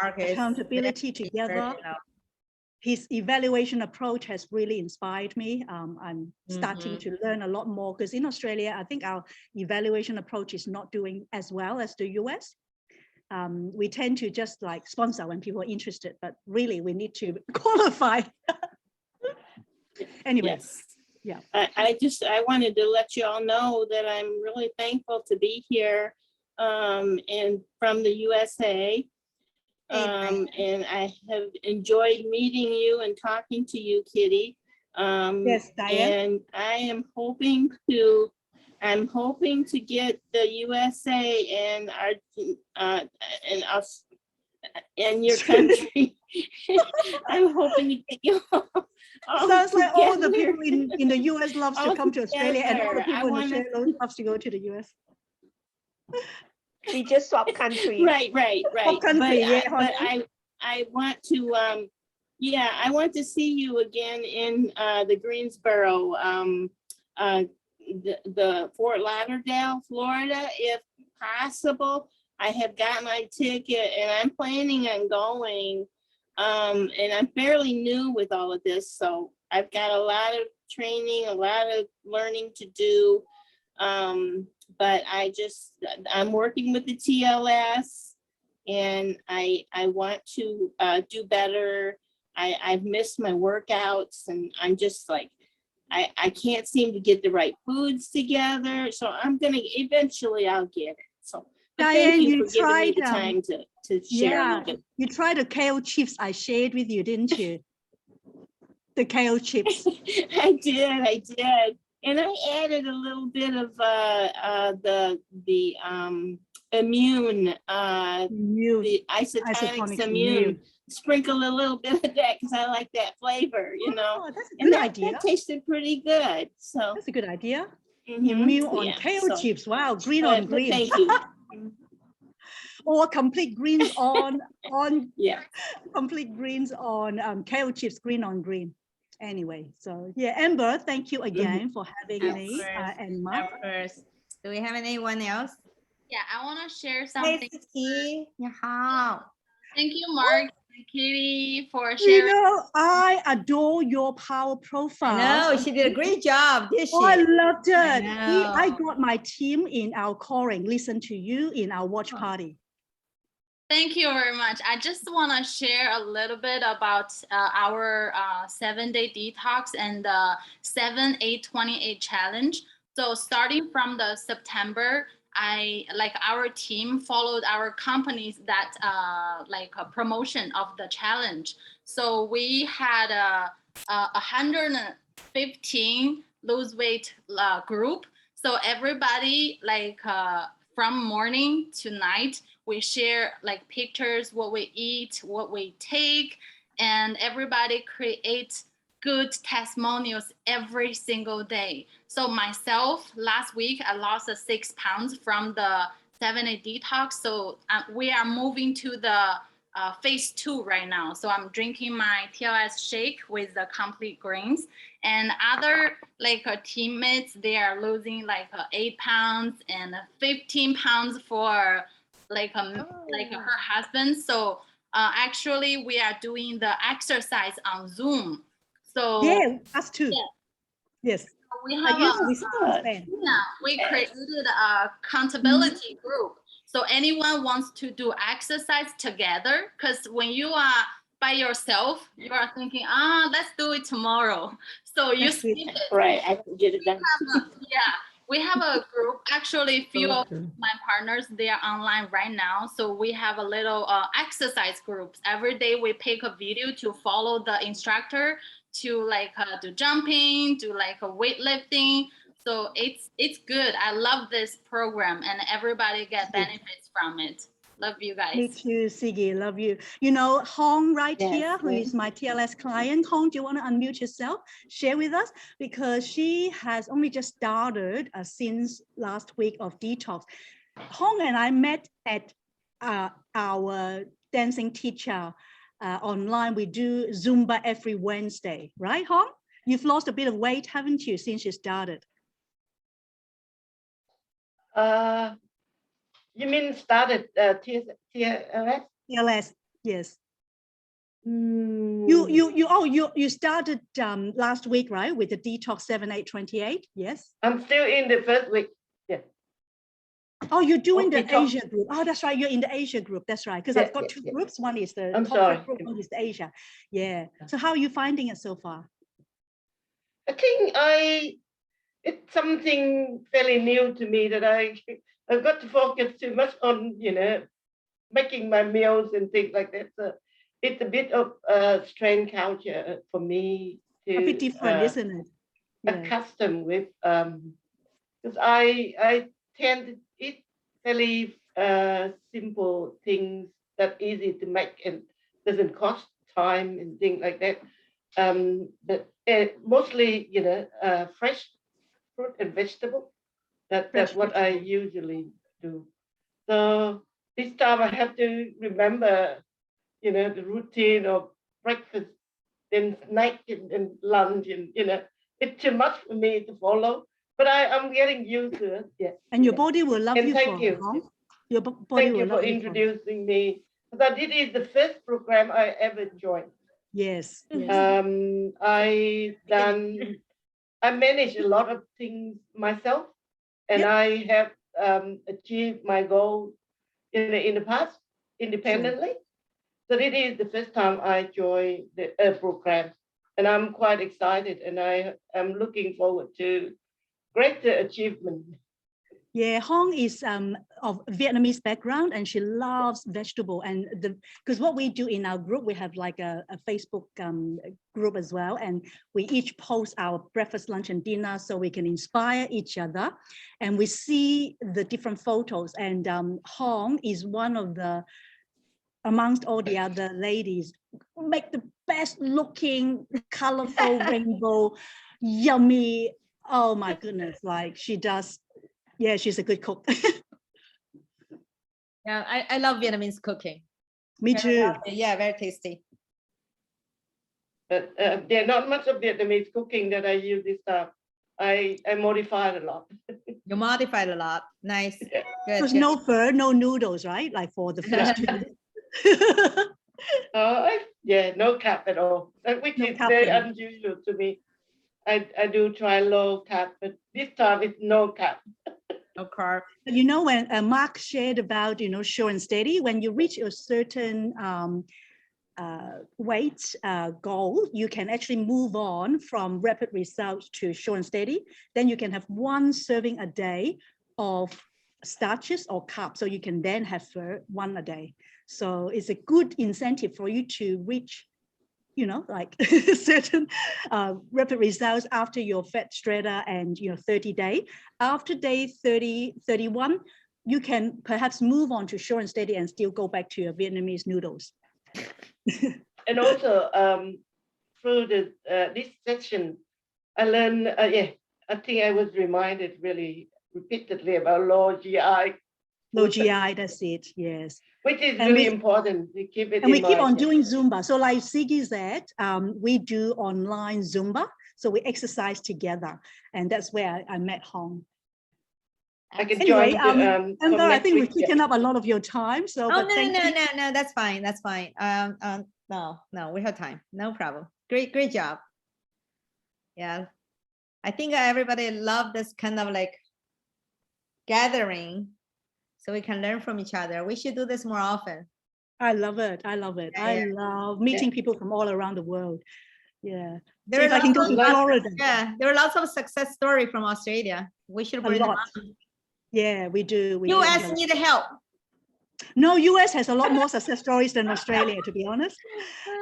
Speaker 3: Marc is
Speaker 1: accountability together. His evaluation approach has really inspired me. I'm starting to learn a lot more, because in Australia, I think our evaluation approach is not doing as well as the US. We tend to just like sponsor when people are interested, but really we need to qualify. Anyway, yeah.
Speaker 10: I wanted to let you all know that I'm really thankful to be here and from the USA. And I have enjoyed meeting you and talking to you, Kitty.
Speaker 1: Yes, Diane.
Speaker 10: And I am hoping to get the USA and our and your country. I'm hoping to get you all
Speaker 1: sounds like all the
Speaker 10: together.
Speaker 1: people in the US loves to come to Australia, and all the people in
Speaker 10: together.
Speaker 1: Australia loves to go to the US.
Speaker 8: We just swap country.
Speaker 10: Right.
Speaker 1: Swap country,
Speaker 10: But I want to I want to see you again in the Greensboro, the Fort Lauderdale, Florida, if possible. I have got my ticket and I'm planning on going. And I'm fairly new with all of this, so I've got a lot of training, a lot of learning to do. But I'm working with the TLS, and I want to do better. I've missed my workouts, and I'm just like, I can't seem to get the right foods together. So eventually I'll get it. So
Speaker 1: Diane,
Speaker 10: thank you for giving me the time to share.
Speaker 1: You tried the kale chips I shared with you, didn't you? The kale chips.
Speaker 10: I did. And I added a little bit of the immune,
Speaker 1: Immune.
Speaker 10: the isotonics immune. Sprinkle a little bit of that because I like that flavor, you know.
Speaker 1: Oh, that's a
Speaker 10: And
Speaker 1: good
Speaker 10: that,
Speaker 1: idea.
Speaker 10: that tasted pretty good. So
Speaker 1: That's a good idea.
Speaker 10: mhm,
Speaker 1: Immune on
Speaker 10: yeah,
Speaker 1: kale
Speaker 10: so-
Speaker 1: chips. Wow, green
Speaker 10: but-
Speaker 1: on
Speaker 10: but
Speaker 1: green.
Speaker 10: Thank you.
Speaker 1: Or complete greens on
Speaker 10: Yeah.
Speaker 1: complete greens on kale chips, green on green. Anyway, so yeah, Amber, thank you again for having
Speaker 3: Of
Speaker 1: me
Speaker 3: course,
Speaker 1: and Mark.
Speaker 3: Of course. Do we have anyone else?
Speaker 12: Yeah, I want to share
Speaker 3: Hey,
Speaker 12: something.
Speaker 3: Suki. 你好。
Speaker 12: Thank you, Mark and Kitty, for
Speaker 1: You
Speaker 12: sharing.
Speaker 1: know, I adore your power profile.
Speaker 3: No, she did a great job, did she?
Speaker 1: Oh, I loved it. I
Speaker 3: know.
Speaker 1: got my team in our calling, listen to you in our watch party.
Speaker 12: Thank you very much. I just want to share a little bit about our 7-day detox and the 7-8-28 challenge. So starting from the September, our team followed our company's that promotion of the challenge. So we had 115 lose weight group. So everybody from morning to night, we share pictures, what we eat, what we take, and everybody creates good testimonials every single day. So myself, last week, I lost 6 pounds from the 7-day detox. So we are moving to the phase 2 right now. So I'm drinking my Tls shake with the complete greens, and other teammates, they are losing 8 pounds and 15 pounds for her husband. So actually we are doing the exercise on Zoom. So
Speaker 1: yeah, us too.
Speaker 12: Yeah.
Speaker 1: Yes.
Speaker 12: We have we created a accountability group. So anyone wants to do exercise together, because when you are by yourself, you are thinking, let's do it tomorrow. So you skip it.
Speaker 10: Right, I can get it done.
Speaker 12: We have a group. Actually, few of my partners, they are online right now. So we have a little exercise groups. Every day we pick a video to follow the instructor to do jumping, do a weightlifting. So it's good. I love this program, and everybody get benefits from it. Love you guys.
Speaker 1: Me too, Siggy. Love you. You know, Hong right
Speaker 10: Yes,
Speaker 1: here, who is my TLS client. Hong, do you want to unmute yourself? Share with us, because she has only just started since last week of detox. Hong and I met at our dancing teacher online. We do Zumba every Wednesday, right, Hong? You've lost a bit of weight, haven't you, since you started?
Speaker 13: You mean started TLS?
Speaker 1: TLS, yes. You started last week, right, with the detox 7-8-28? Yes.
Speaker 13: I'm still in the first week. Yeah.
Speaker 1: Oh, you're doing the
Speaker 13: detox.
Speaker 1: Asia group. Oh, that's right. You're in the Asia group. That's right. Because I've got two groups. One is the
Speaker 13: I'm
Speaker 1: top
Speaker 13: sorry.
Speaker 1: group, one is the Asia. Yeah. So how are you finding it so far?
Speaker 13: I think it's something fairly new to me that I've got to focus too much on, making my meals and things like that. So it's a bit of a strange culture for me to
Speaker 1: A bit different, isn't it? Yeah.
Speaker 13: Accustomed with, because I tend to eat fairly simple things that easy to make and doesn't cost time and things like that. But mostly, fresh fruit and vegetable. That's what I usually do. So this time I have to remember, the routine of breakfast, then snack and lunch, and it's too much for me to follow. But I'm getting used to it. Yeah.
Speaker 1: And your body will love
Speaker 13: and
Speaker 1: you
Speaker 13: thank
Speaker 1: for
Speaker 13: you.
Speaker 1: it, huh? Your body
Speaker 13: Thank
Speaker 1: will
Speaker 13: you for
Speaker 1: love you
Speaker 13: introducing me. Because this is the first program I ever joined.
Speaker 1: Yes. Yes.
Speaker 13: I manage a lot of things myself, and I have achieved my goal in the past independently. So it is the first time I joined the program, and I'm quite excited, and I am looking forward to greater achievement.
Speaker 1: Yeah, Hong is of Vietnamese background, and she loves vegetable. And because what we do in our group, we have like a Facebook group as well, and we each post our breakfast, lunch, and dinner so we can inspire each other. And we see the different photos. And Hong is one of the, amongst all the other ladies, make the best looking, colorful rainbow, yummy. Oh my goodness! Like she does. Yeah, she's a good cook.
Speaker 3: Yeah, I love Vietnamese cooking.
Speaker 1: Me too.
Speaker 3: Yeah, very tasty.
Speaker 13: But there not much of Vietnamese cooking that I use this stuff. I modified a lot.
Speaker 3: You modified a lot. Nice.
Speaker 13: Yeah.
Speaker 3: Good.
Speaker 1: There's
Speaker 3: good.
Speaker 1: no pho, no noodles, right? Like for the first 2 days.
Speaker 13: Yeah, no carb at all, which
Speaker 1: No
Speaker 13: is
Speaker 1: carb
Speaker 13: very
Speaker 1: at all.
Speaker 13: unusual to me. I do try low carb, but this time it's no carb.
Speaker 3: No carb.
Speaker 1: But you know, when Marc shared about, you know, short and steady, when you reach a certain weight goal, you can actually move on from rapid results to short and steady. Then you can have 1 serving a day of starches or carbs. So you can then have 1 a day. So it's a good incentive for you to reach, you know, like certain rapid results after your fat shredder and, you know, 30 day. After day 30, 31, you can perhaps move on to short and steady and still go back to your Vietnamese noodles.
Speaker 13: And also through this section, I learned, I think I was reminded really repeatedly about low GI.
Speaker 1: Low GI, that's it, yes.
Speaker 13: Which is
Speaker 1: And
Speaker 13: really important to keep it
Speaker 1: and we
Speaker 13: in
Speaker 1: keep
Speaker 13: mind.
Speaker 1: on doing Zumba. So like Siggy said, we do online Zumba. So we exercise together. And that's where I met Hong.
Speaker 13: I can
Speaker 1: Anyway,
Speaker 13: join
Speaker 1: Amber, I think we've taken up a lot of your time. So,
Speaker 3: Oh,
Speaker 1: but
Speaker 3: no,
Speaker 1: thank
Speaker 3: no,
Speaker 1: you.
Speaker 3: no, no, that's fine. That's fine. No, we have time. No problem. Great job. Yeah. I think everybody love this kind of like gathering so we can learn from each other. We should do this more often.
Speaker 1: I love it. I love it.
Speaker 3: Yeah,
Speaker 1: I
Speaker 3: yeah.
Speaker 1: love meeting people from all around the world. Yeah.
Speaker 3: There
Speaker 1: So
Speaker 3: are
Speaker 1: if I can go
Speaker 3: lots
Speaker 1: to
Speaker 3: of-
Speaker 1: Florida.
Speaker 3: Yeah, there are lots of success story from Australia. We should bring them
Speaker 1: lot.
Speaker 3: on.
Speaker 1: Yeah, we do. We do.
Speaker 3: US need help.
Speaker 1: No, US has a lot more success stories than Australia, to be honest.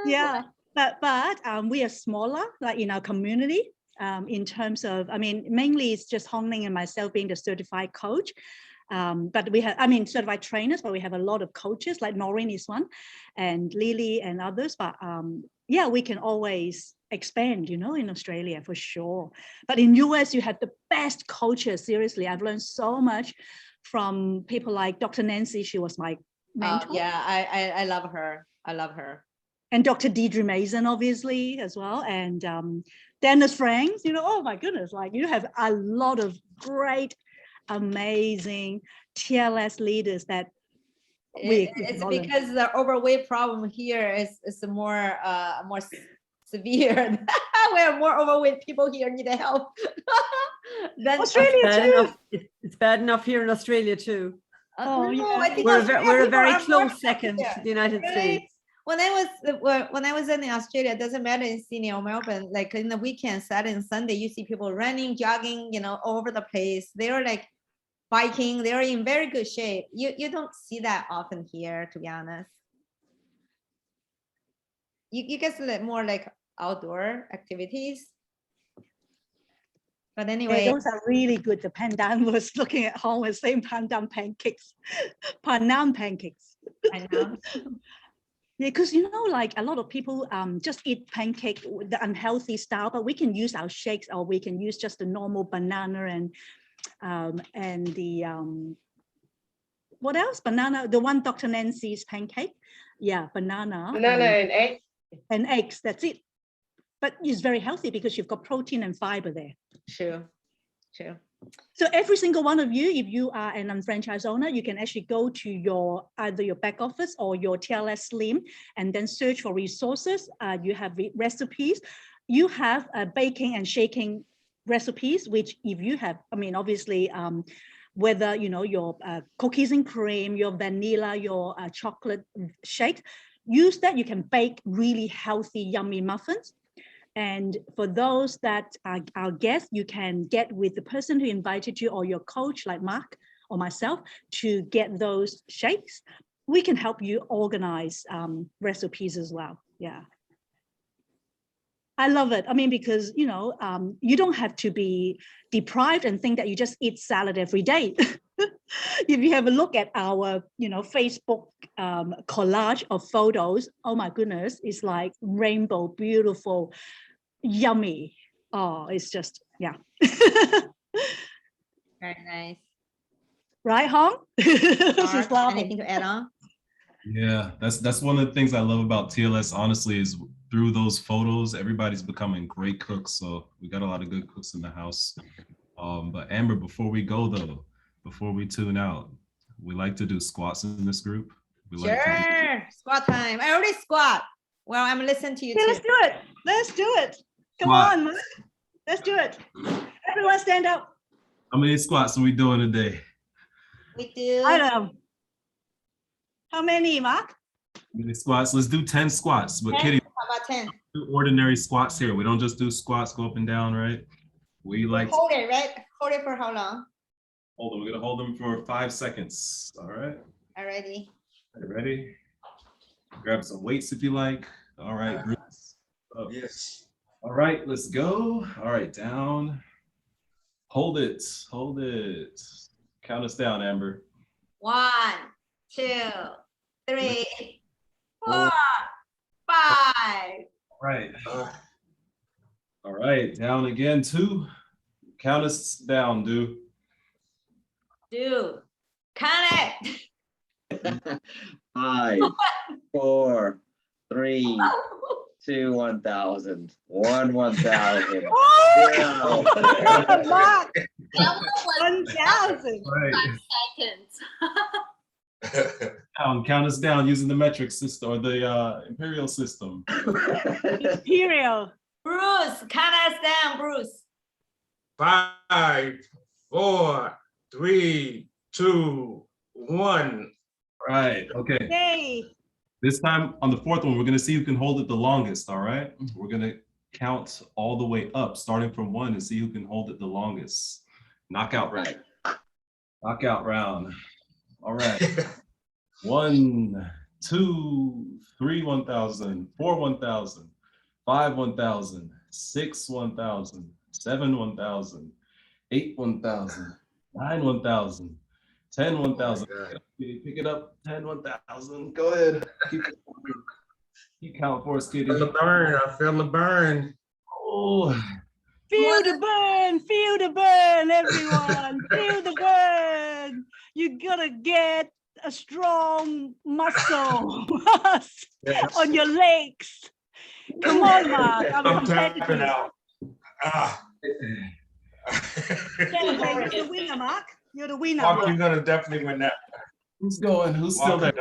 Speaker 1: Yeah, but we are smaller, like in our community, in terms of, I mean, mainly it's just Hong Ling and myself being the certified coach. But we have, I mean, certified trainers, but we have a lot of coaches, like Noreen is one, and Lily and others. But yeah, we can always expand, you know, in Australia for sure. But in US, you have the best coaches. Seriously, I've learned so much from people like Dr. Nancy. She was my mentor.
Speaker 3: Yeah, I love her. I love her.
Speaker 1: And Dr. Deidre Mason, obviously, as well. And Dennis Franks, you know, oh my goodness, like you have a lot of great, amazing TLS leaders that
Speaker 3: it's because the overweight problem here is more severe. We have more overweight people here need help.
Speaker 1: Australia too.
Speaker 9: It's bad enough here in Australia too.
Speaker 3: No,
Speaker 1: yeah.
Speaker 3: I think
Speaker 9: We're
Speaker 3: Australia
Speaker 9: a very
Speaker 3: people are more
Speaker 9: close second
Speaker 3: healthier.
Speaker 9: to the United
Speaker 3: Really?
Speaker 9: States.
Speaker 3: When I was in Australia, it doesn't matter in Sydney or Melbourne, like in the weekend, Saturday and Sunday, you see people running, jogging, you know, all over the place. They're like biking, they're in very good shape. You don't see that often here, to be honest. You guys like more like outdoor activities. But anyway,
Speaker 1: Yeah, those are really good. The pandan was looking at home and saying pandan pancakes, pandan pancakes.
Speaker 3: I know.
Speaker 1: Yeah, because you know, like a lot of people just eat pancake, the unhealthy style, but we can use our shakes, or we can use just the normal banana and the what else? Banana, the one Dr. Nancy's pancake. Yeah, banana.
Speaker 13: And eggs.
Speaker 1: And eggs, that's it. But it's very healthy because you've got protein and fiber there.
Speaker 3: True.
Speaker 1: So every single one of you, if you are an unfranchised owner, you can actually go to either your back office or your TLS Slim and then search for resources. You have recipes. You have baking and shaking recipes, which if you have, I mean, obviously, whether, you know, your cookies and cream, your vanilla, your chocolate shake, use that. You can bake really healthy, yummy muffins. And for those that are our guests, you can get with the person who invited you or your coach like Marc or myself to get those shakes. We can help you organize recipes as well. Yeah. I love it. I mean, because, you know, you don't have to be deprived and think that you just eat salad every day. If you have a look at our, you know, Facebook collage of photos, oh my goodness, it's like rainbow, beautiful, yummy. Oh, it's just, yeah.
Speaker 3: Very nice.
Speaker 1: Right, Hong?
Speaker 3: Marc, anything to add on?
Speaker 2: Yeah, that's one of the things I love about TLS, honestly, is through those photos, everybody's becoming great cooks. So we got a lot of good cooks in the house. But Amber, before we go though, before we tune out, we like to do squats in this group.
Speaker 3: Sure, squat time. I already squat. Well, I'm listening to you too.
Speaker 1: Let's do it. Let's do it. Come
Speaker 2: Squat.
Speaker 1: on, Marc. Let's do it. Everyone stand up.
Speaker 2: How many squats are we doing a day?
Speaker 3: We do.
Speaker 1: I don't know. How many, Marc?
Speaker 2: How many squats? Let's do 10 squats. But
Speaker 3: 10?
Speaker 2: Kitty,
Speaker 3: How about 10?
Speaker 2: do ordinary squats here. We don't just do squats, go up and down, right? We like to
Speaker 3: Hold it, right? Hold it for how long?
Speaker 2: hold them. We're gonna hold them for 5 seconds. All right.
Speaker 3: Alrighty.
Speaker 2: Ready? Grab some weights if you like. All right, Bruce. Up.
Speaker 14: Yes.
Speaker 2: All right, let's go. All right, down. Hold it. Hold it. Count us down, Amber.
Speaker 3: 1, 2, 3, 4, 5.
Speaker 2: Right. All right, down again. 2. Count us down, dude.
Speaker 3: Dude, count it.
Speaker 11: 5, 4, 3, 2, 1,000. 1,000.
Speaker 1: Oh, Marc. 1,000.
Speaker 2: Right.
Speaker 12: 5 seconds.
Speaker 2: Count us down using the metric system or the imperial system.
Speaker 1: Imperial.
Speaker 3: Bruce, count us down, Bruce.
Speaker 14: 5, 4, 3, 2, 1.
Speaker 2: Right. Okay.
Speaker 1: Yay.
Speaker 2: This time on the 4th one, we're gonna see who can hold it the longest. All right. We're gonna count all the way up, starting from 1, and see who can hold it the longest. Knockout round. Knockout round. All right. 1, 2, 3, 1,000, 4, 1,000, 5, 1,000, 6, 1,000, 7, 1,000, 8, 1,000, 9, 1,000, 10, 1,000. Pick it up. 10, 1,000. Go ahead. Keep count for us, Kitty.
Speaker 14: Feel the burn. I feel the burn.
Speaker 2: Oh.
Speaker 1: Feel the burn. Feel the burn, everyone. Feel the burn. You gotta get a strong muscle on your legs. Come on, Marc.
Speaker 14: I'm tapping out.
Speaker 1: You're the winner, Marc. You're the winner.
Speaker 14: Marc, you're gonna definitely win that.
Speaker 2: Who's going? Who's still there?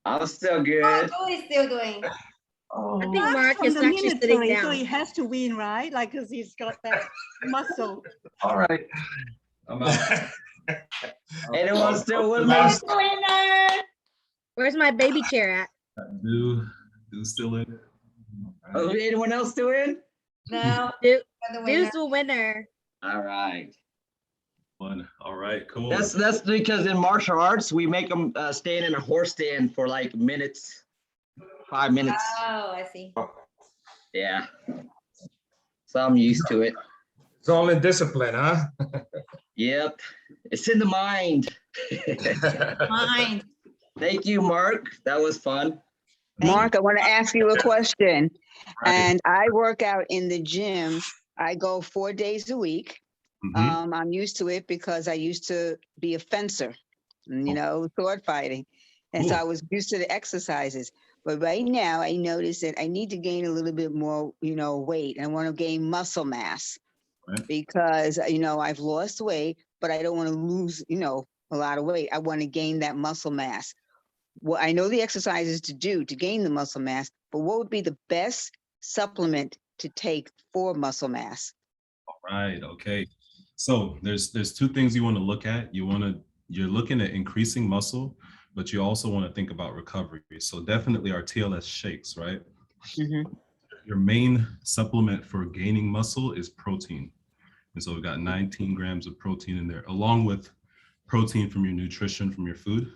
Speaker 11: I'm still good.
Speaker 3: Who is still doing?
Speaker 1: Oh,
Speaker 8: I think Marc is
Speaker 1: the
Speaker 8: actually sitting
Speaker 1: military,
Speaker 8: down.
Speaker 1: so he has to win, right? Like, because he's got that muscle.
Speaker 2: All right. I'm out.
Speaker 11: Anyone still with me?
Speaker 3: Winner.
Speaker 8: Where's my baby chair at?
Speaker 2: Do still in?
Speaker 11: Oh, anyone else still in?
Speaker 3: No.
Speaker 8: Dude's the winner.
Speaker 11: All right.
Speaker 2: One. All right, cool.
Speaker 11: That's because in martial arts, we make them stand in a horse stand for like minutes, 5 minutes.
Speaker 3: Oh, I see.
Speaker 11: Yeah. So I'm used to it.
Speaker 14: It's all in discipline, huh?
Speaker 11: Yep. It's in the mind.
Speaker 3: Mind.
Speaker 11: Thank you, Marc. That was fun.
Speaker 15: Marc, I want to ask you a question. And I work out in the gym. I go 4 days a week. I'm used to it because I used to be a fencer, you know, sword fighting. And so I was used to the exercises. But right now I notice that I need to gain a little bit more, you know, weight. I want to gain muscle mass because, you know, I've lost weight, but I don't want to lose, you know, a lot of weight. I want to gain that muscle mass. Well, I know the exercises to do to gain the muscle mass, but what would be the best supplement to take for muscle mass?
Speaker 2: All right. Okay. So there's 2 things you want to look at. You're looking at increasing muscle, but you also want to think about recovery. So definitely our TLS shakes, right? your main supplement for gaining muscle is protein. And so we've got 19 grams of protein in there, along with protein from your nutrition, from your food.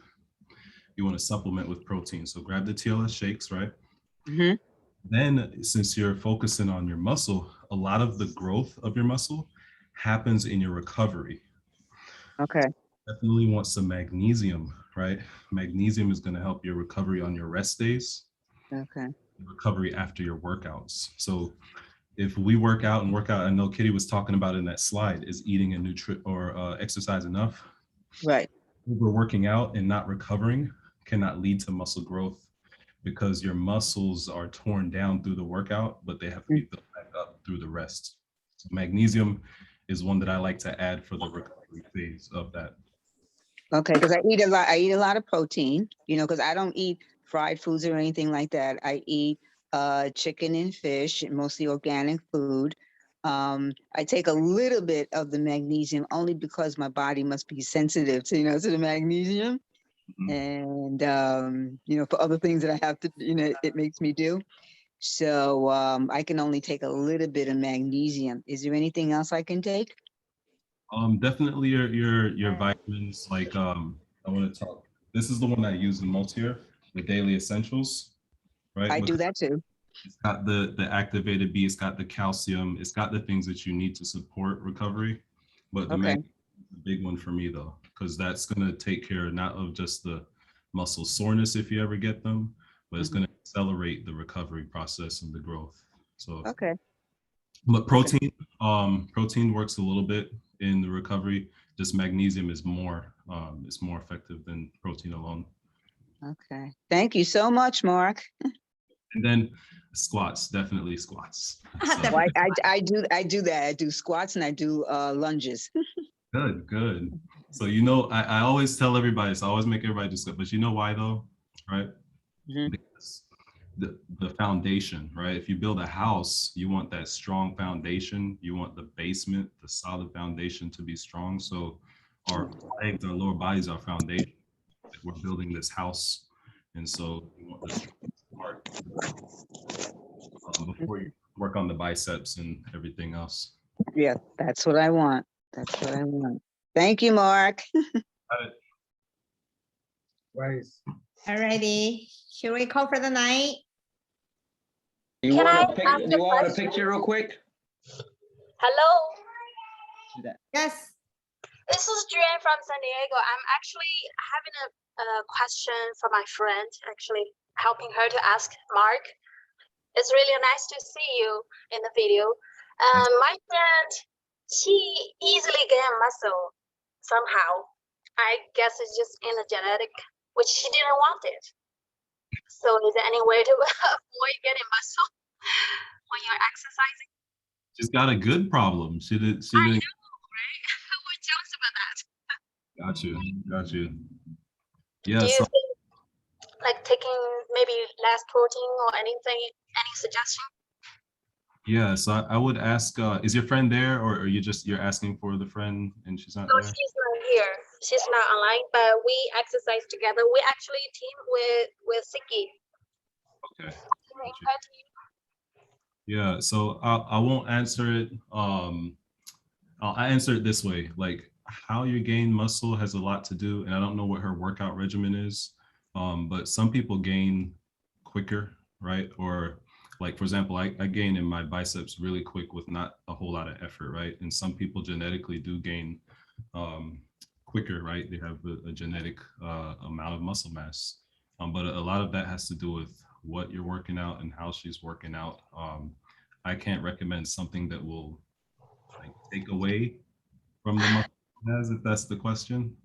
Speaker 2: You want to supplement with protein. So grab the TLS shakes, right?
Speaker 15: Mm-hmm.
Speaker 2: Then, since you're focusing on your muscle, a lot of the growth of your muscle happens in your recovery.
Speaker 15: Okay.
Speaker 2: Definitely want some magnesium, right? Magnesium is going to help your recovery on your rest days.
Speaker 15: Okay.
Speaker 2: Recovery after your workouts. So if we work out, I know Kitty was talking about in that slide, is eating a exercise enough.
Speaker 15: Right.
Speaker 2: Over working out and not recovering cannot lead to muscle growth, because your muscles are torn down through the workout, but they have to be built back up through the rest. So magnesium is one that I like to add for the recovery phase of that.
Speaker 15: Okay, because I eat a lot of protein, you know, because I don't eat fried foods or anything like that. I eat chicken and fish, mostly organic food. I take a little bit of the magnesium only because my body must be sensitive to, to the magnesium. And, for other things that I have to, it makes me do. So I can only take a little bit of magnesium. Is there anything else I can take?
Speaker 2: Definitely your vitamins, like I want to talk. This is the one I use the most here, the Daily Essentials, right?
Speaker 15: I do that too.
Speaker 2: It's got the activated B, it's got the calcium, it's got the things that you need to support recovery. But the magnesium is a big one for me though, because that's going to take care not of just the muscle soreness if you ever get them, but it's going to accelerate the recovery process and the growth. So
Speaker 15: okay.
Speaker 2: But protein, protein works a little bit in the recovery. Just magnesium is more effective than protein alone.
Speaker 15: Okay. Thank you so much, Marc.
Speaker 2: And then squats, definitely squats. So,
Speaker 15: Well, I do that. I do squats and I do lunges.
Speaker 2: Good. So I always tell everybody, so I always make everybody do stuff, but you know why though, right? Because the foundation, right? If you build a house, you want that strong foundation. You want the basement, the solid foundation to be strong. So our legs, our lower bodies, our foundation. We're building this house, and so you want the part before you work on the biceps and everything else.
Speaker 15: Yeah, that's what I want. That's what I want. Thank you, Marc.
Speaker 14: Right.
Speaker 3: Alrighty, should we call for the night?
Speaker 11: You want a picture real quick?
Speaker 16: Hello.
Speaker 3: Yes.
Speaker 16: This is Juan from San Diego. I'm actually having a question for my friend, actually helping her to ask Marc. It's really nice to see you in the video. My friend, she easily gained muscle somehow. I guess it's just in the genetic, which she didn't want it. So is there any way to avoid getting muscle when you're exercising?
Speaker 2: She's got a good problem. She didn't.
Speaker 16: I know, right? We're jealous about that.
Speaker 2: Got you. Yeah.
Speaker 16: Do you think like taking maybe less protein or anything? Any suggestion?
Speaker 2: Yeah. So I would ask, is your friend there, or are you're asking for the friend and she's not there?
Speaker 16: She's not here. She's not online, but we exercise together. We actually team with Siki.
Speaker 2: Okay. Yeah. So I won't answer it. I'll answer it this way. Like, how you gain muscle has a lot to do, and I don't know what her workout regimen is, but some people gain quicker, right? Or like, for example, I gain in my biceps really quick with not a whole lot of effort, right? And some people genetically do gain quicker, right? They have a genetic amount of muscle mass, but a lot of that has to do with what you're working out and how she's working out. I can't recommend something that will like take away from the muscle mass, if that's the question.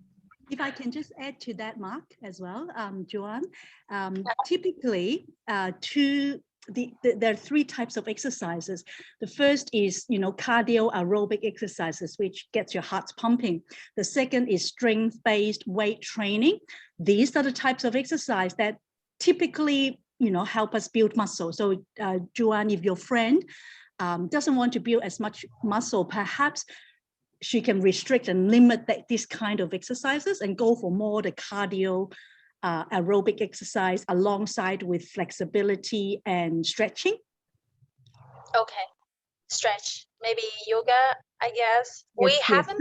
Speaker 1: If I can just add to that, Marc, as well, Joanne, typically there are three types of exercises. The first is, cardio aerobic exercises, which gets your heart pumping. The second is strength-based weight training. These are the types of exercise that typically, help us build muscle. So, Joanne, if your friend doesn't want to build as much muscle, perhaps she can restrict and limit this kind of exercises and go for more the cardio aerobic exercise alongside with flexibility and stretching.
Speaker 16: Okay. Stretch, maybe yoga, I guess. We
Speaker 1: Yes, yes.
Speaker 16: haven't.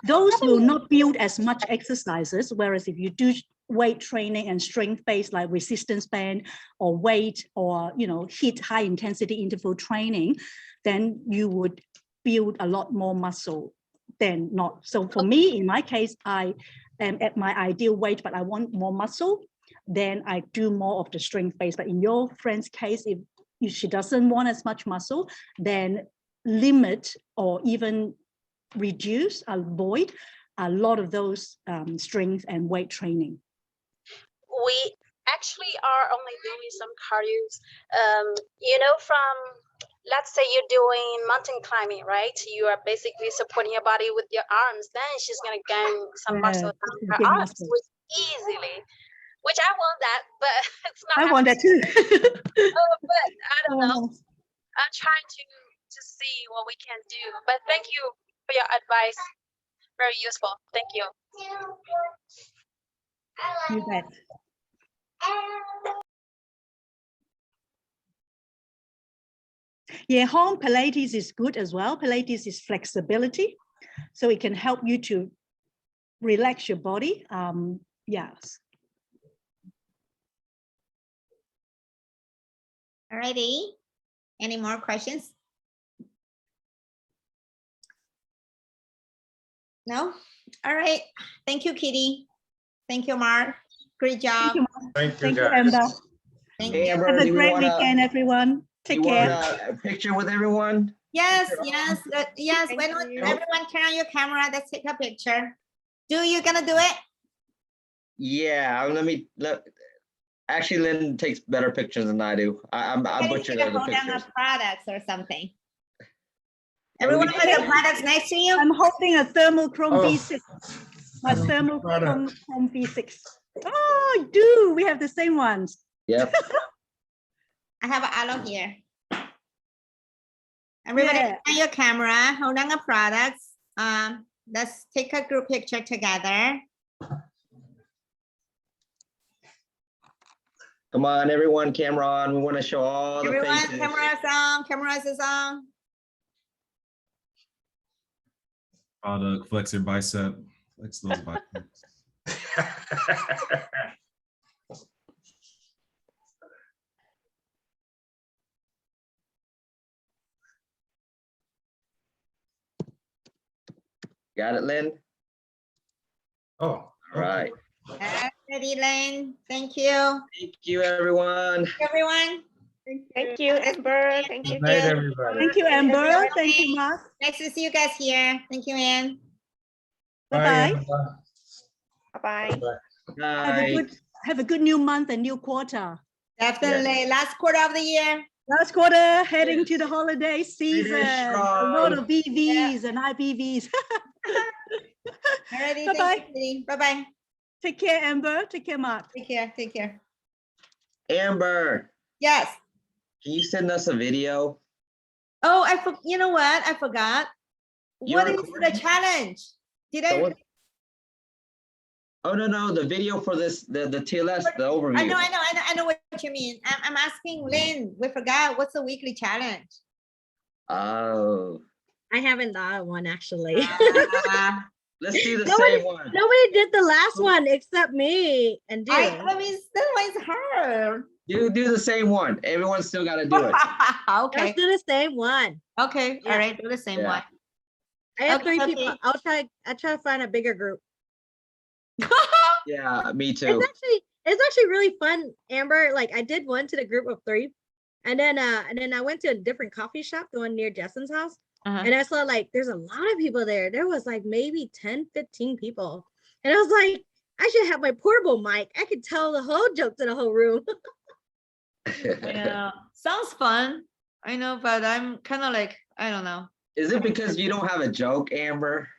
Speaker 1: Those will not build as much exercises, whereas if you do weight training and strength-based like resistance band or weight or hit high intensity interval training, then you would build a lot more muscle than not. So for me, in my case, I am at my ideal weight, but I want more muscle, then I do more of the strength-based. But in your friend's case, if she doesn't want as much muscle, then limit or even reduce, avoid a lot of those strength and weight training.
Speaker 16: We actually are only doing some cardio. From, let's say you're doing mountain climbing, right? You are basically supporting your body with your arms. Then she's going to gain some muscle on her arms easily, which I want that, but it's not.
Speaker 1: I want that too.
Speaker 16: But I don't know. I'm trying to see what we can do. But thank you for your advice. Very useful. Thank you.
Speaker 1: You bet. Yeah, home Pilates is good as well. Pilates is flexibility, so it can help you to relax your body. Yes.
Speaker 3: Alrighty. Any more questions? No? All right. Thank you, Kitty. Thank you, Mark. Great job.
Speaker 14: Thank you,
Speaker 1: Guys. Amber.
Speaker 3: Thank
Speaker 11: Hey,
Speaker 3: you.
Speaker 11: Amber,
Speaker 1: Have a
Speaker 11: do you
Speaker 1: great
Speaker 11: wanna-
Speaker 1: weekend, everyone. Take
Speaker 11: You
Speaker 1: care.
Speaker 11: want a picture with everyone?
Speaker 3: Yes. Why not everyone turn on your camera? Let's take a picture. You gonna do it?
Speaker 11: Yeah, actually, Lynn takes better pictures than I do. I butchered the
Speaker 3: Hold down
Speaker 11: pictures.
Speaker 3: the products or something. Everyone put the products next to you.
Speaker 1: I'm holding a Thermochrome
Speaker 14: Oh.
Speaker 1: V6. My Thermochrome V6. Oh, I do. We have the same ones.
Speaker 11: Yep.
Speaker 3: I have an aloe here. Everybody turn your camera, hold on the products. Let's take a group picture together.
Speaker 11: Come on, everyone, camera on. We want to show all the
Speaker 3: Everyone,
Speaker 11: faces.
Speaker 3: cameras is on.
Speaker 2: Product, flex your bicep, flex those biceps.
Speaker 11: Got it, Lynn?
Speaker 14: Oh,
Speaker 11: all right.
Speaker 3: Ready, Lynn. Thank you.
Speaker 11: Thank you, everyone.
Speaker 3: Everyone.
Speaker 8: Thank you, Amber. Thank you.
Speaker 14: Good night, everybody.
Speaker 1: Thank you, Amber. Thank you, Mark.
Speaker 3: Nice to see you guys here. Thank you, Ann.
Speaker 1: Bye-bye.
Speaker 8: Bye-bye.
Speaker 1: Have a good new month and new quarter.
Speaker 3: Definitely. Last quarter of the year.
Speaker 1: Last quarter, heading to the holiday season. A
Speaker 11: strong.
Speaker 1: lot of BVs and IPVs.
Speaker 3: Alrighty.
Speaker 1: Bye-bye.
Speaker 3: Bye-bye.
Speaker 1: Take care, Amber. Take care, Mark.
Speaker 3: Take care. Take care.
Speaker 11: Amber,
Speaker 3: Yes.
Speaker 11: can you send us a video?
Speaker 3: Oh, you know what? I forgot.
Speaker 11: You're
Speaker 3: What is the challenge? Did I?
Speaker 11: Oh, no, the video for this, the TLS, the overview.
Speaker 3: I know what you mean. I'm asking Lynn. We forgot. What's the weekly challenge?
Speaker 11: Oh.
Speaker 8: I haven't thought of one actually.
Speaker 11: Let's do the same one.
Speaker 8: Nobody did the last one except me and dude.
Speaker 3: I mean, that one's her.
Speaker 11: Do the same one. Everyone's still got to do it.
Speaker 3: Okay.
Speaker 8: Let's do the same one.
Speaker 3: Okay.
Speaker 8: Yeah.
Speaker 3: All right. Do the same
Speaker 11: Yeah.
Speaker 3: one.
Speaker 8: I have
Speaker 3: Okay,
Speaker 8: 3 people. I'll try to find a bigger group.
Speaker 11: Yeah, me too.
Speaker 8: It's actually really fun, Amber. Like I did one to the group of 3, and then I went to a different coffee shop, the one near Justin's house. And I saw like there's a lot of people there. There was like maybe 10, 15 people. And I was like, I should have my portable mic. I could tell the whole joke to the whole room.
Speaker 3: Yeah. Sounds fun. I know, but I'm kind of like, I don't know.
Speaker 11: Is it because you don't have a joke, Amber?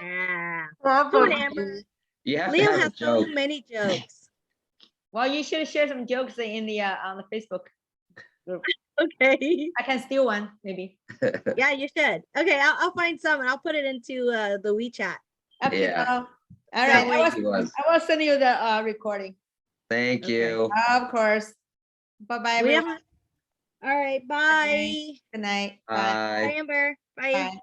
Speaker 8: Yeah. Come on, Amber.
Speaker 11: You have to
Speaker 8: Leo
Speaker 11: have a
Speaker 8: has so
Speaker 11: joke.
Speaker 8: many jokes.
Speaker 3: Well, you should share some jokes in the on the Facebook group.
Speaker 8: Okay.
Speaker 3: I can steal one, maybe.
Speaker 8: Yeah, you should. Okay, I'll find some and I'll put it into the WeChat.
Speaker 3: Okay.
Speaker 11: Yeah.
Speaker 3: All right.
Speaker 11: Thank you, guys.
Speaker 3: I will send you the recording.
Speaker 11: Thank you.
Speaker 3: Of course. Bye bye.
Speaker 8: We
Speaker 3: Everyone.
Speaker 8: All right. Bye.
Speaker 3: Good night.
Speaker 11: Bye.
Speaker 8: Bye, Amber. Bye.
Speaker 3: Bye.